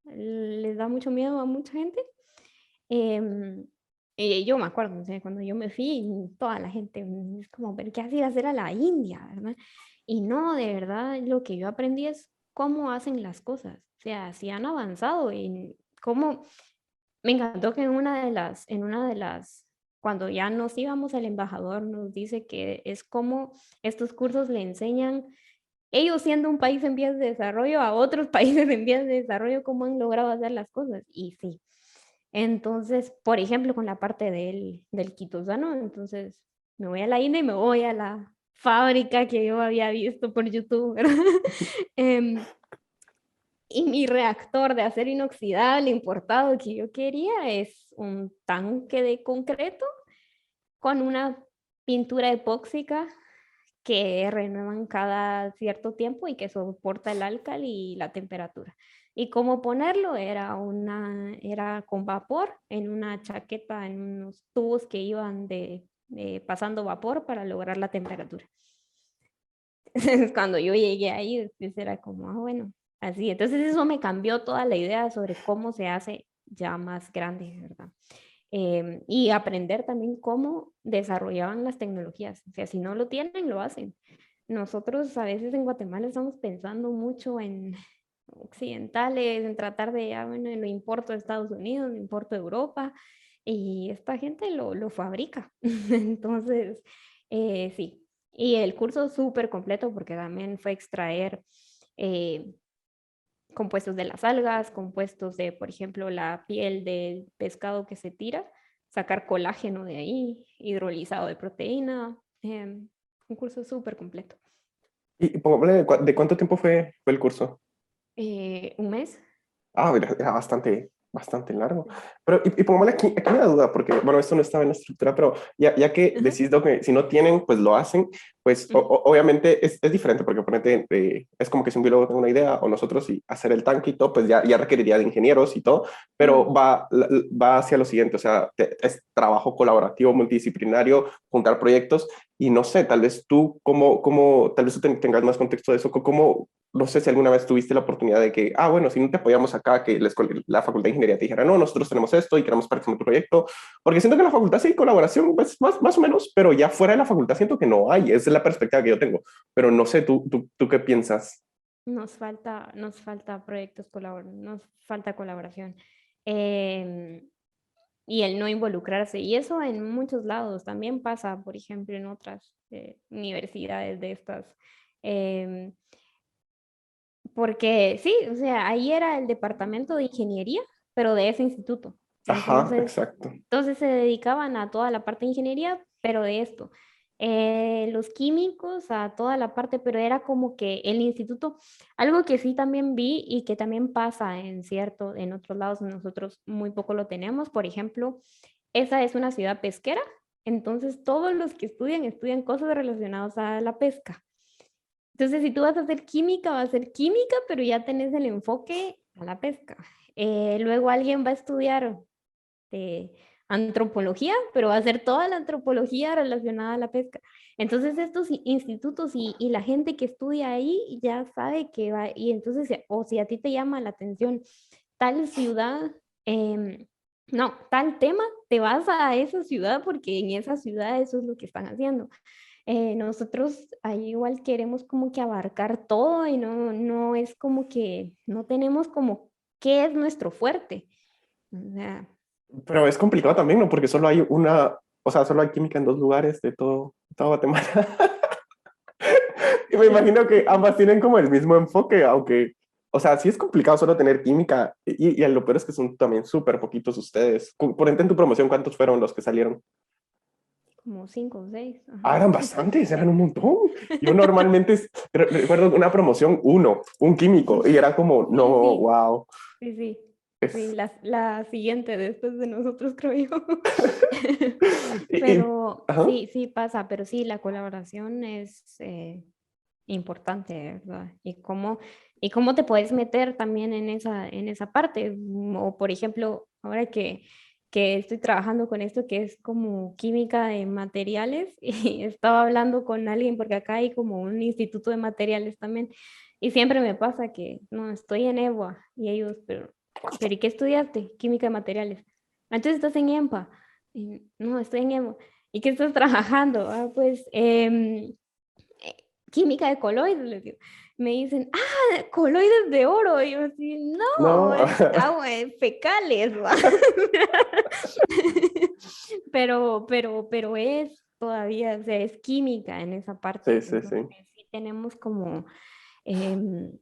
les da mucho miedo a mucha gente. Em, y yo me acuerdo, o sea, cuando yo me fui, toda la gente es como, ¿pero qué hacía hacer a la India, verdad? Y no, de verdad, lo que yo aprendí es cómo hacen las cosas. O sea, si han avanzado en cómo. Me encantó que cuando ya nos íbamos, el embajador nos dice que es como estos cursos le enseñan, ellos siendo un país en vías de desarrollo, a otros países en vías de desarrollo, cómo han logrado hacer las cosas. Y sí. Entonces, por ejemplo, con la parte del quitosano, entonces me voy a la India y me voy a la fábrica que yo había visto por YouTube, ¿verdad? Em, y mi reactor de acero inoxidable importado que yo quería es un tanque de concreto con una pintura epóxica que renuevan cada cierto tiempo y que soporta el álcali y la temperatura. Y cómo ponerlo era con vapor en una chaqueta, en unos tubos que iban pasando vapor para lograr la temperatura. Entonces, cuando yo llegué ahí, después era como, ah, bueno, así. Entonces eso me cambió toda la idea sobre cómo se hace ya más grande, ¿verdad? Y aprender también cómo desarrollaban las tecnologías. O sea, si no lo tienen, lo hacen. Nosotros a veces en Guatemala estamos pensando mucho en occidentales, en tratar de, ah, bueno, lo importo de Estados Unidos, lo importo de Europa, y esta gente lo fabrica. Entonces, sí. Y el curso súper completo porque también fue extraer compuestos de las algas, compuestos de, por ejemplo, la piel del pescado que se tira, sacar colágeno de ahí, hidrolizado de proteína, un curso súper completo. Y pongámosle, ¿de cuánto tiempo fue el curso? Un mes. Ah, era bastante largo. Pero, y pongámosle aquí una duda, porque, bueno, esto no estaba en la estructura, pero ya que Ajá. decís lo que si no tienen, pues lo hacen, pues obviamente es diferente, porque ponete, es como que si un biólogo tiene una idea, o nosotros y hacer el tanque y todo, pues ya requeriría de ingenieros y todo, pero Ujú. va hacia lo siguiente, o sea, es trabajo colaborativo, multidisciplinario, juntar proyectos, y no sé, tal vez tú, tal vez tú tengas más contexto de eso, ¿cómo, no sé si alguna vez tuviste la oportunidad de que, bueno, si no te apoyamos acá, que la Facultad de Ingeniería te dijera, no, nosotros tenemos esto y queremos participar en tu proyecto, porque siento que en la facultad sí hay colaboración, pues más o menos, pero ya fuera de la facultad siento que no hay, esa es la perspectiva que yo tengo, pero no sé, ¿tú qué piensas? Nos falta proyectos nos falta colaboración. Em, y el no involucrarse. Y eso en muchos lados también pasa, por ejemplo, en otras universidades de estas. em, Porque sí, o sea, ahí era el departamento de ingeniería, pero de ese instituto. Ajá, Entonces, exacto. entonces se dedicaban a toda la parte de ingeniería, pero de esto. Los químicos a toda la parte, pero era como que el instituto, algo que sí también vi y que también pasa en otros lados, nosotros muy poco lo tenemos. Por ejemplo, esa es una ciudad pesquera, entonces todos los que estudian cosas relacionadas a la pesca. Entonces, si tú vas a hacer química, va a ser química, pero ya tenés el enfoque a la pesca. Luego alguien va a estudiar antropología, pero va a hacer toda la antropología relacionada a la pesca. Entonces, estos institutos y la gente que estudia ahí ya sabe que va, y entonces, o si a ti te llama la atención tal ciudad, no, tal tema, te vas a esa ciudad porque en esa ciudad eso es lo que están haciendo. Nosotros ahí igual queremos como que abarcar todo y no es como que no tenemos como qué es nuestro fuerte. O sea, Pero es complicado también, ¿no? Porque solo hay o sea, solo hay química en dos lugares de todo Guatemala. Y me imagino que ambas tienen como el mismo enfoque, aunque, o sea, sí es complicado solo tener química, y lo peor es que son también súper poquitos ustedes. Por ejemplo, en tu promoción, ¿cuántos fueron los que salieron? como 5 o 6. Eran bastantes, eran un montón. Yo normalmente recuerdo una promoción, un químico, y era como, no, Sí, sí, wow. sí, sí. Sí, Es, la siguiente después de nosotros, creo yo. y, Pero ajá. sí, sí pasa, pero sí, la colaboración es importante, ¿verdad? Y cómo te puedes meter también en esa parte. O, por ejemplo, ahora que estoy trabajando con esto que es como química de materiales, y estaba hablando con alguien, porque acá hay como un instituto de materiales también, y siempre me pasa que, no, estoy en EWA, y ellos, pero ¿y qué estudiaste? Química de materiales. Entonces estás en EMPA. No, estoy en EWA. ¿Y qué estás trabajando? Pues química de coloides, les digo. Me dicen, coloides de oro. Y yo así, no, No, es agua, fecales, ¿va? pero es todavía, o sea, es química en esa parte. sí, sí, Entonces, sí. sí tenemos como em,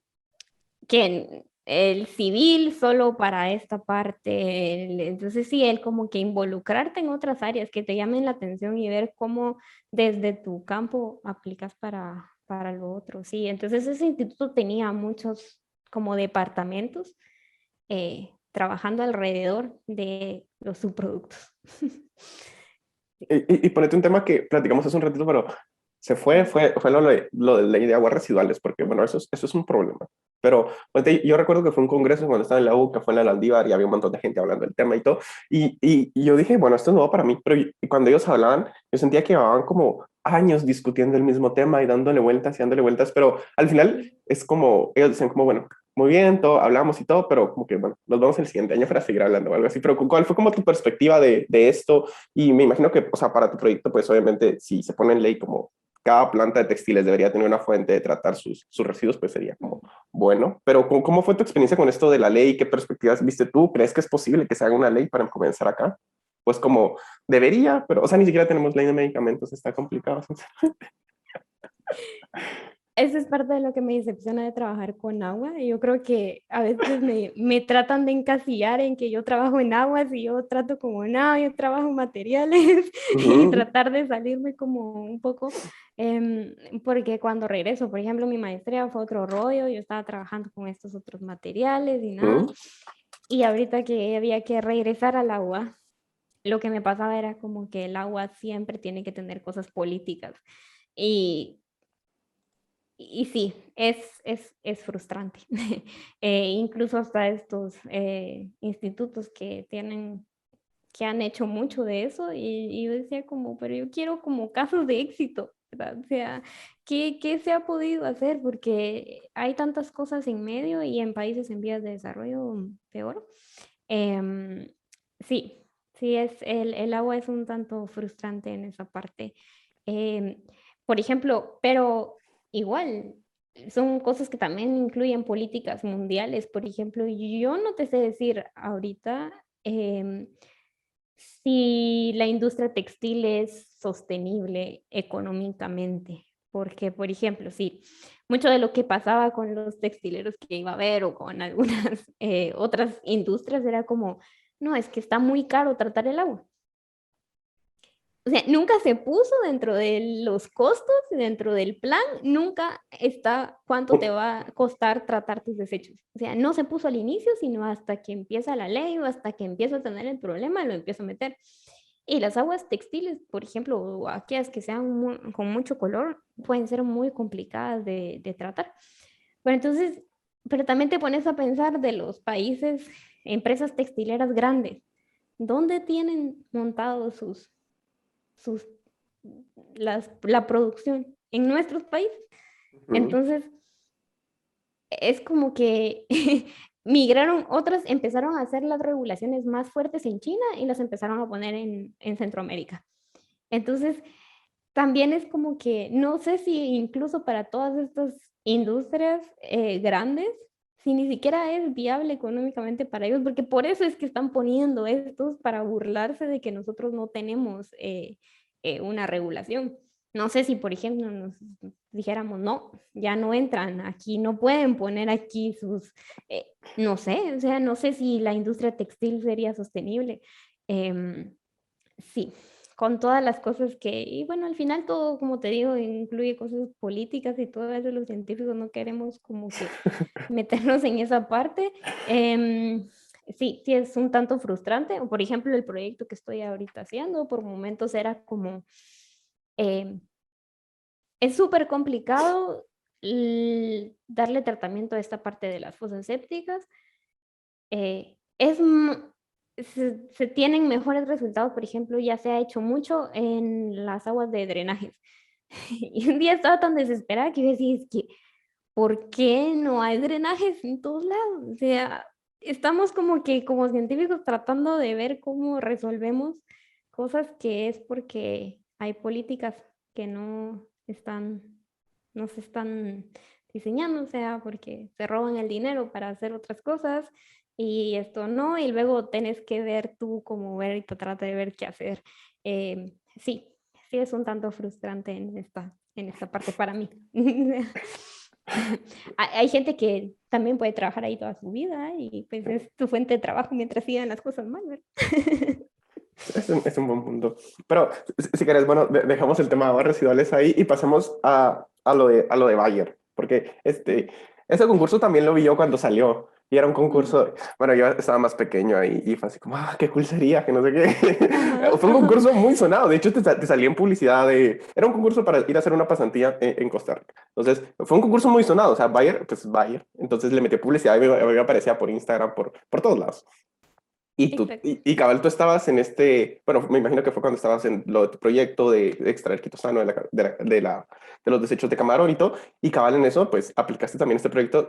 que el civil solo para esta parte. Entonces, sí, el como que involucrarte en otras áreas que te llamen la atención y ver cómo desde tu campo aplicas para lo otro. Sí, entonces ese instituto tenía muchos como departamentos trabajando alrededor de los subproductos. Y ponete un tema que platicamos hace un ratito, pero fue lo de ley de aguas residuales, porque bueno, eso es un problema. Pero ponete, yo recuerdo que fue un congreso cuando estaba en la U, que fue en la Landívar, y había un montón de gente hablando del tema y todo. Y yo dije, bueno, esto es nuevo para mí, pero cuando ellos hablaban, yo sentía que llevaban como años discutiendo el mismo tema y dándole vueltas y dándole vueltas, pero al final es como, ellos decían como, bueno, muy bien, todo, hablamos y todo, pero como que, bueno, nos vemos el siguiente año para seguir hablando o algo así. Pero ¿cuál fue como tu perspectiva de esto? Y me imagino que, o sea, para tu proyecto, pues obviamente, si se pone en ley como cada planta de textiles debería tener una fuente de tratar sus residuos, pues sería como bueno. Pero ¿cómo fue tu experiencia con esto de la ley? ¿Qué perspectivas viste tú? ¿Crees que es posible que se haga una ley para comenzar acá? Pues como debería, pero, o sea, ni siquiera tenemos ley de medicamentos, está complicado. Eso es parte de lo que me decepciona de trabajar con agua. Yo creo que a veces me tratan de encasillar en que yo trabajo en aguas y yo trato como nada, yo trabajo en materiales y Ujú, tratar de salirme como un poco, porque cuando regreso, por ejemplo, mi maestría fue otro rollo, yo estaba trabajando con estos otros materiales y nada, ujú. y ahorita que había que regresar al agua, lo que me pasaba era como que el agua siempre tiene que tener cosas políticas. Y y sí, es frustrante. Incluso hasta estos institutos que tienen, que han hecho mucho de eso, y yo decía como, pero yo quiero como casos de éxito, ¿verdad? O sea, ¿qué se ha podido hacer? Porque hay tantas cosas en medio y en países en vías de desarrollo peor. Em, sí, sí, el agua es un tanto frustrante en esa parte. Em, por ejemplo, pero igual, son cosas que también incluyen políticas mundiales. Por ejemplo, yo no te sé decir ahorita si la industria textil es sostenible económicamente. Porque, por ejemplo, sí, mucho de lo que pasaba con los textileros que iba a ver o con algunas otras industrias era como, no, es que está muy caro tratar el agua. O sea, nunca se puso dentro de los costos, dentro del plan, nunca está cuánto te va a costar tratar tus desechos. O sea, no se puso al inicio, sino hasta que empieza la ley o hasta que empieza a tener el problema, lo empieza a meter. Y las aguas textiles, por ejemplo, o aquellas que sean con mucho color, pueden ser muy complicadas de tratar. Pero entonces, pero también te pones a pensar de los países, empresas textileras grandes, ¿dónde tienen montados sus, la producción en nuestros países? Ujú. Entonces, es como que migraron, otras empezaron a hacer las regulaciones más fuertes en China y las empezaron a poner en Centroamérica. Entonces, también es como que no sé si incluso para todas estas industrias grandes, si ni siquiera es viable económicamente para ellos, porque por eso es que están poniendo estos para burlarse de que nosotros no tenemos una regulación. No sé si, por ejemplo, nos dijéramos, no, ya no entran aquí, no pueden poner aquí sus, no sé, o sea, no sé si la industria textil sería sostenible. Em, Sí, con todas las cosas que, y bueno, al final todo, como te digo, incluye cosas políticas y todo eso, los científicos no queremos como que meternos en esa parte. Sí, sí es un tanto frustrante. O por ejemplo, el proyecto que estoy ahorita haciendo, por momentos era como, em, es súper complicado darle tratamiento a esta parte de las fosas sépticas. Se tienen mejores resultados, por ejemplo, ya se ha hecho mucho en las aguas de drenajes. Y un día estaba tan desesperada que yo decía, es que, ¿por qué no hay drenajes en todos lados? O sea, estamos como que como científicos tratando de ver cómo resolvemos cosas que es porque hay políticas que no se están diseñando, o sea, porque se roban el dinero para hacer otras cosas y esto no, y luego tenés que ver tú cómo ver y tratar de ver qué hacer. Sí, sí es un tanto frustrante en esta parte para mí. Hay gente que también puede trabajar ahí toda su vida y pues es tu fuente de trabajo mientras sigan las cosas mal, ¿verdad? Es un buen punto. Pero si querés, bueno, dejamos el tema de aguas residuales ahí y pasamos a lo de Bayer. Porque ese concurso también lo vi yo cuando salió. Y era un concurso, bueno, yo estaba más pequeño ahí y fue así como, qué cool sería, que no sé qué. Ajá, Fue un ajá. concurso muy sonado. De hecho, te salía en publicidad de... Era un concurso para ir a hacer una pasantía en Costa Rica. Entonces, fue un concurso muy sonado. O sea, Bayer, pues Bayer. Entonces le metí publicidad y me aparecía por Instagram, por todos lados. Exacto. Y cabal, tú estabas en bueno, me imagino que fue cuando estabas en lo de tu proyecto de extraer quitosano de los desechos de camarón y todo, y cabal en eso, pues aplicaste también este proyecto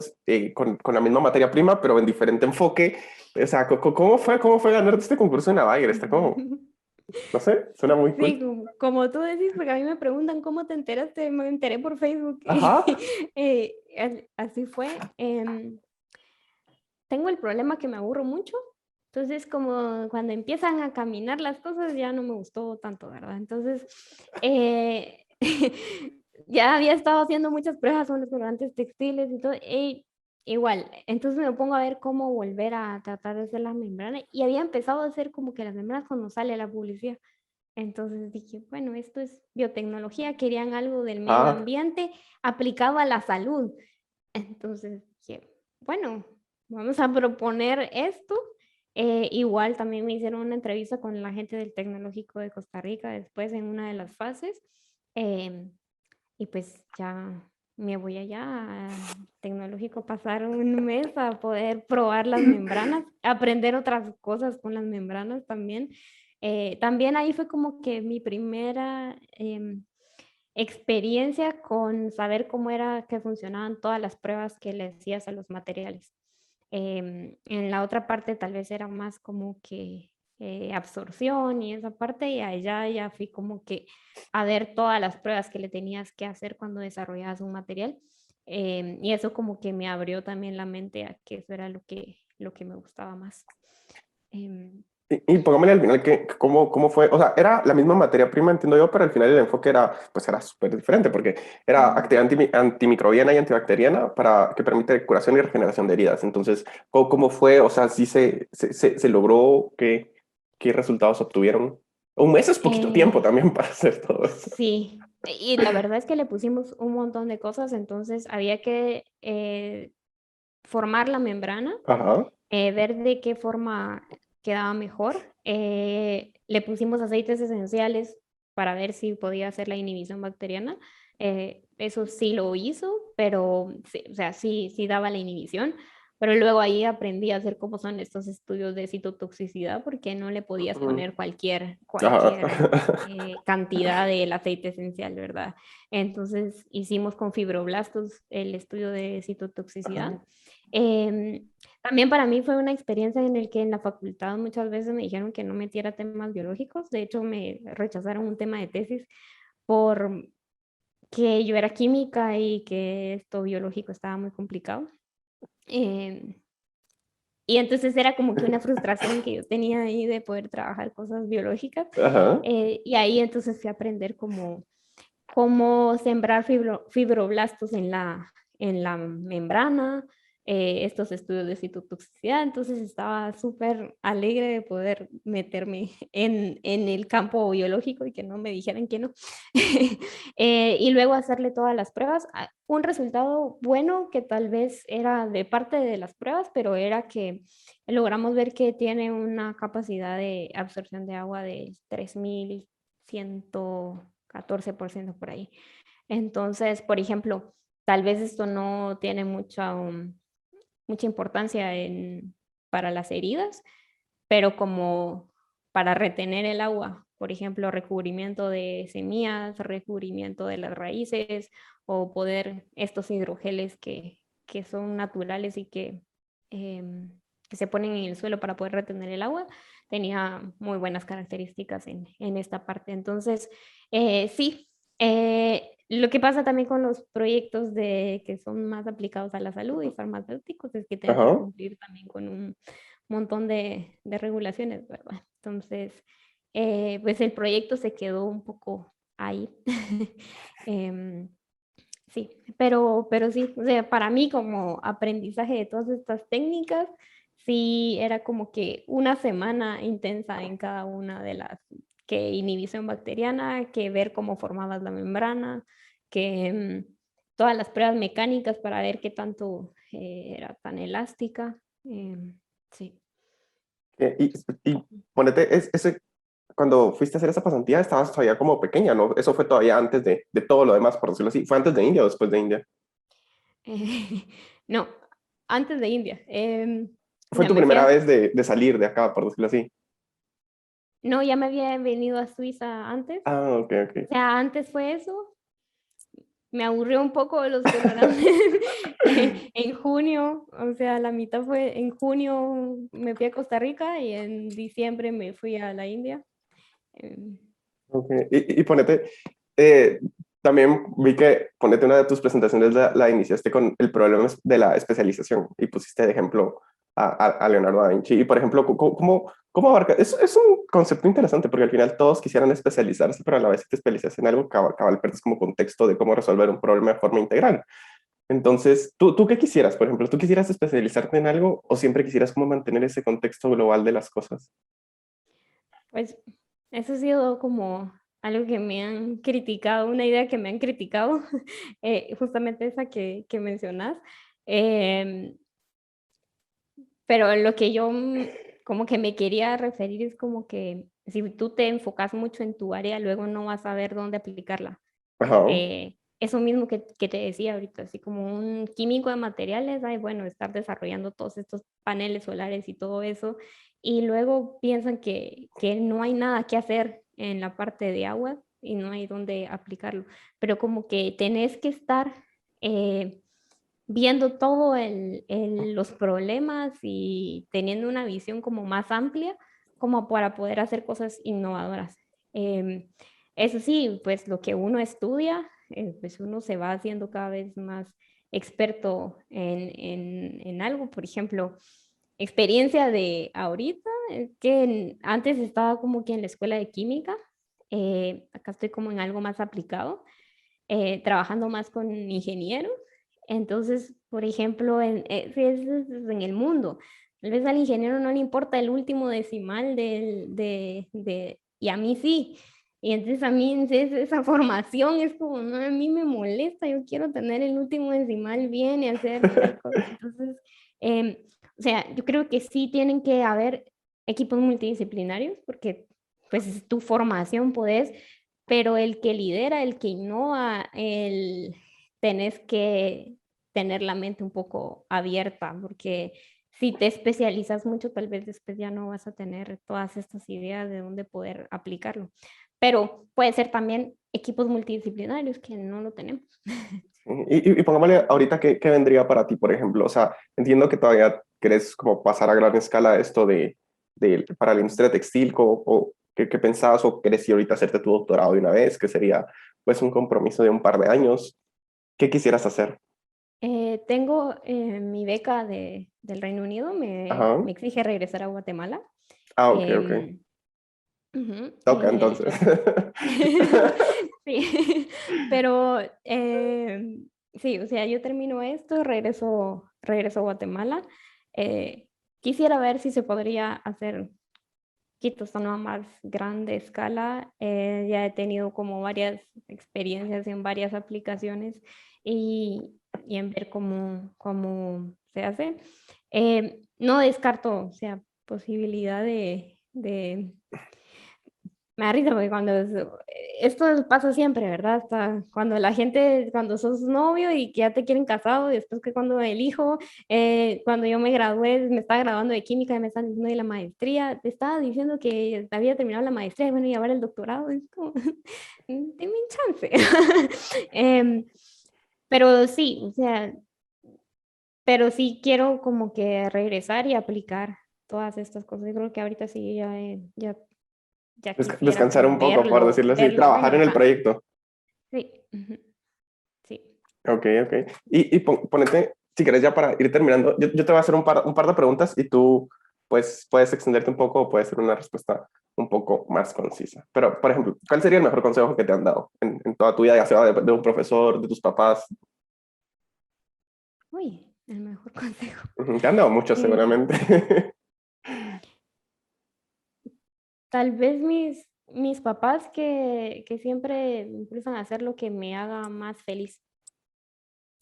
con la misma materia prima, pero en diferente enfoque. O sea, cómo fue ganar este concurso en Navarra? Está como, no sé, suena muy Sí, cool. como tú decís, porque a mí me preguntan cómo te enteraste, me enteré por Facebook. Ajá. Así fue. Tengo el problema que me aburro mucho, entonces como cuando empiezan a caminar las cosas ya no me gustó tanto, ¿verdad? Entonces, ya había estado haciendo muchas pruebas con los colorantes textiles y todo, igual, entonces me pongo a ver cómo volver a tratar de hacer la membrana y había empezado a hacer como que las membranas cuando sale la publicidad. Entonces dije, bueno, esto es biotecnología, querían algo del medio Ah, ambiente aplicado a la salud. Entonces dije, bueno, vamos a proponer esto. Igual también me hicieron una entrevista con la gente del Tecnológico de Costa Rica después en una de las fases. em, y pues ya me voy allá al Tecnológico, pasar un mes a poder probar las membranas, aprender otras cosas con las membranas también. También ahí fue como que mi primera experiencia con saber cómo era que funcionaban todas las pruebas que le hacías a los materiales. En la otra parte tal vez era más como que absorción y esa parte, y allá ya fui como que a ver todas las pruebas que le tenías que hacer cuando desarrollabas un material. Y eso como que me abrió también la mente a que eso era lo que me gustaba más. Em, y pongámosle al final cómo fue, o sea, era la misma materia prima, entiendo yo, pero al final el enfoque era, pues era súper diferente, porque era mm, actividad antimicrobiana y antibacteriana para que permite curación y regeneración de heridas. Entonces, ¿cómo fue? O sea, sí se logró, ¿qué resultados obtuvieron? Un mes es poquito tiempo eh, también para hacer todo eso. sí, y la verdad es que le pusimos un montón de cosas, entonces había que formar la membrana, Ajá. ver de qué forma quedaba mejor. Le pusimos aceites esenciales para ver si podía hacer la inhibición bacteriana. Eso sí lo hizo, pero sí, o sea, sí daba la inhibición. Pero luego ahí aprendí a hacer cómo son estos estudios de citotoxicidad, porque no le podías Mm, poner cualquier, ajá. cualquier cantidad del aceite esencial, ¿verdad? Entonces hicimos con fibroblastos el estudio de citotoxicidad. Em, También para mí fue una experiencia en la que en la facultad muchas veces me dijeron que no metiera temas biológicos. De hecho, me rechazaron un tema de tesis por que yo era química y que esto biológico estaba muy complicado. Em, y entonces era como que una frustración que yo tenía ahí de poder trabajar cosas biológicas. Ajá. Y ahí entonces fui a aprender cómo sembrar fibroblastos en la membrana, estos estudios de citotoxicidad. Entonces estaba súper alegre de poder meterme en el campo biológico y que no me dijeran que no. Y luego hacerle todas las pruebas. Un resultado bueno que tal vez era de parte de las pruebas, pero era que logramos ver que tiene una capacidad de absorción de agua de 3114% por ahí. Entonces, por ejemplo, tal vez esto no tiene mucha importancia para las heridas, pero como para retener el agua, por ejemplo, recubrimiento de semillas, recubrimiento de las raíces o poder estos hidrogeles que son naturales y que se ponen en el suelo para poder retener el agua, tenía muy buenas características en esta parte. Entonces, sí, lo que pasa también con los proyectos que son más aplicados a la salud y farmacéuticos es que tienen que Ajá. cumplir también con un montón de regulaciones, ¿verdad? Entonces, pues el proyecto se quedó un poco ahí. Em, sí, pero sí, o sea, para mí como aprendizaje de todas estas técnicas, sí era como que una semana intensa en cada una de las, que inhibición bacteriana, que ver cómo formabas la membrana, que todas las pruebas mecánicas para ver qué tanto era tan elástica. Sí. Y ponete, cuando fuiste a hacer esa pasantía, estabas todavía como pequeña, ¿no? Eso fue todavía antes de todo lo demás, por decirlo así. ¿Fue antes de India o después de India? No, antes de India. Fue Ya tu me fui primera a, vez de salir de acá, por decirlo así. no, ya me había venido a Suiza antes. Ah, ok, O ok. sea, antes fue eso. Me aburrió un poco los colorantes en junio. O sea, la mitad fue en junio me fui a Costa Rica y en diciembre me fui a la India. Em, Okay. Y ponete, eh, también vi que ponete una de tus presentaciones la iniciaste con el problema de la especialización y pusiste de ejemplo a Leonardo da Vinci. Y por ejemplo, ¿cómo abarca? Es un concepto interesante porque al final todos quisieran especializarse, pero a la vez si te especializas en algo, cabal perdes como contexto de cómo resolver un problema de forma integral. Entonces, ¿tú qué quisieras, por ejemplo? ¿Tú quisieras especializarte en algo o siempre quisieras como mantener ese contexto global de las cosas? Pues eso ha sido como algo que me han criticado, una idea que me han criticado, justamente esa que mencionas. Em, pero lo que yo como que me quería referir es como que si tú te enfocas mucho en tu área, luego no vas a ver dónde aplicarla. Ajá. Eso mismo que te decía ahorita, así como un químico de materiales, ay, bueno, estar desarrollando todos estos paneles solares y todo eso, y luego piensan que no hay nada que hacer en la parte de agua y no hay dónde aplicarlo, pero como que tenés que estar viendo todo los problemas y teniendo una visión como más amplia, como para poder hacer cosas innovadoras. Em, Eso sí, pues lo que uno estudia, pues uno se va haciendo cada vez más experto en algo. Por ejemplo, experiencia de ahorita, antes estaba como que en la escuela de química, acá estoy como en algo más aplicado, trabajando más con ingenieros. Entonces, por ejemplo, sí, es en el mundo. Tal vez al ingeniero no le importa el último decimal y a mí sí. Y entonces a mí esa formación es como, no, a mí me molesta, yo quiero tener el último decimal bien y hacer tal cosa. Entonces, em, o sea, yo creo que sí tienen que haber equipos multidisciplinarios porque pues es tu formación, podés, pero el que lidera, el que innova, tenés que tener la mente un poco abierta, porque si te especializas mucho, tal vez después ya no vas a tener todas estas ideas de dónde poder aplicarlo. Pero puede ser también equipos multidisciplinarios que no lo tenemos. Y pongámosle ahorita qué vendría para ti, por ejemplo. O sea, entiendo que todavía querés como pasar a gran escala esto para la industria textil, o qué pensabas o querés ir ahorita hacerte tu doctorado de una vez, que sería pues un compromiso de un par de años. ¿Qué quisieras hacer? Tengo mi beca del Reino Unido, Ajá. me exige regresar a Guatemala. Ah, ok, ok. Em, Ujú, Toca entonces. entonces, sí, pero sí, o sea, yo termino esto, regreso a Guatemala. Eh, Quisiera ver si se podría hacer Quito a una más grande escala. Ya he tenido como varias experiencias en varias aplicaciones y en ver cómo se hace. No descarto, o sea, posibilidad de me da risa porque esto pasa siempre, ¿verdad? Hasta cuando la gente, cuando sos novio y que ya te quieren casado, y después que cuando el hijo, cuando yo me gradué, me estaba graduando de química y me están diciendo de la maestría, te estaba diciendo que había terminado la maestría y bueno, y ahora el doctorado, es como, dime un chance. Em, pero sí, o sea, pero sí quiero como que regresar y aplicar todas estas cosas. Yo creo que ahorita sí ya quisiera Descansar como un poco, por decirlo así, verlo, trabajar en el ajá, proyecto. sí, ujú, sí. Ok, ok. Y ponete, si querés ya para ir terminando, yo te voy a hacer un par de preguntas y tú pues puedes extenderte un poco o puedes hacer una respuesta un poco más concisa. Pero, por ejemplo, ¿cuál sería el mejor consejo que te han dado en toda tu vida, ya sea de un profesor, de tus papás? Uy, el mejor consejo. Ujú, te han dado muchos Eh, seguramente. Tal vez mis papás que siempre me impulsan a hacer lo que me haga más feliz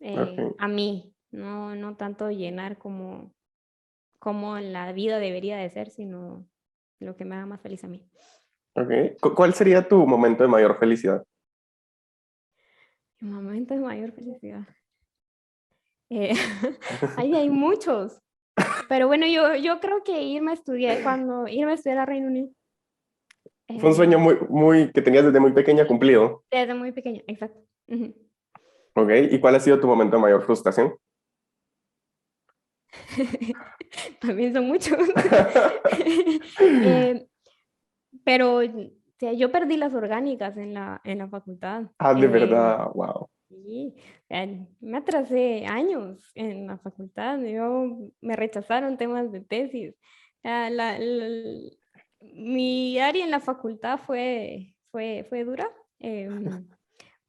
Ok, a mí, no tanto llenar como la vida debería de ser, sino lo que me haga más feliz a mí. ok. ¿Cuál sería tu momento de mayor felicidad? Mi momento de mayor felicidad. Eh, ahí hay muchos. Pero bueno, yo creo que irme a estudiar a Reino Unido, Fue un sueño eh, muy que tenías desde muy pequeña cumplido. desde muy pequeña, exacto. Ujú. Ok, ¿y cuál ha sido tu momento de mayor frustración? También son muchos. Eh, pero o sea, yo perdí las orgánicas en la facultad. Ah, de verdad, wow. Sí, me atrasé años en la facultad, me rechazaron temas de tesis. Ah, mi área en la facultad fue dura, em,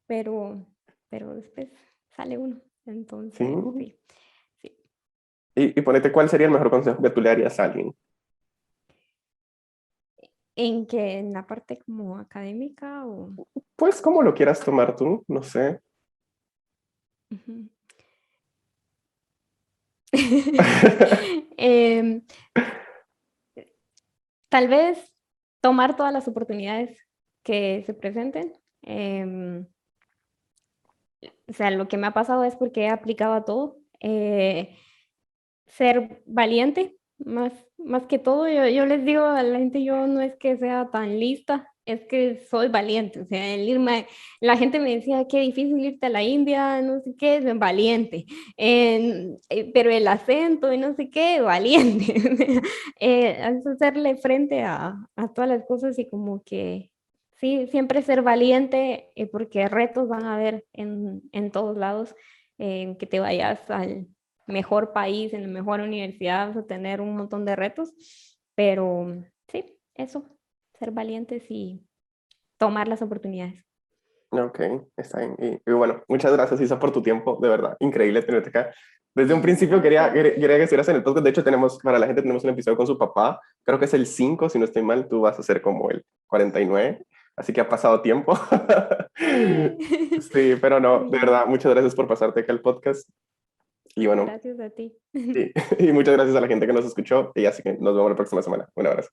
pero, pero después sale uno. Sí. Entonces, sí, sí. Y ponete, ¿cuál sería el mejor consejo que tú le darías a alguien? ¿En que en la parte como académica o...? Pues como lo quieras tomar tú, no sé. Ujú. Em, Tal vez tomar todas las oportunidades que se presenten. O sea, lo que me ha pasado es porque he aplicado a todo. Ser valiente, más que todo. Yo les digo a la gente, yo no es que sea tan lista, es que soy valiente. O sea, la gente me decía, qué difícil irte a la India, no sé qué, es valiente. Pero el acento y no sé qué, valiente. Es hacerle frente a todas las cosas y como que, sí, siempre ser valiente, porque retos van a haber en todos lados, que te vayas al mejor país, en la mejor universidad, vas a tener un montón de retos, pero sí, eso, ser valientes y tomar las oportunidades. Ok, está bien. Y bueno, muchas gracias, Isa, por tu tiempo, de verdad. Increíble tenerte acá. Desde un principio Gracias. quería que estuvieras en el podcast. De hecho, para la gente tenemos un episodio con su papá. Creo que es el 5 si no estoy mal. Tú vas a ser como el 49. Así que ha pasado tiempo. Sí, pero no, de Sí, verdad, muchas gracias por pasarte acá al podcast. Y bueno, gracias a ti. y muchas gracias a la gente que nos escuchó. Y así que nos vemos la próxima semana. Un abrazo.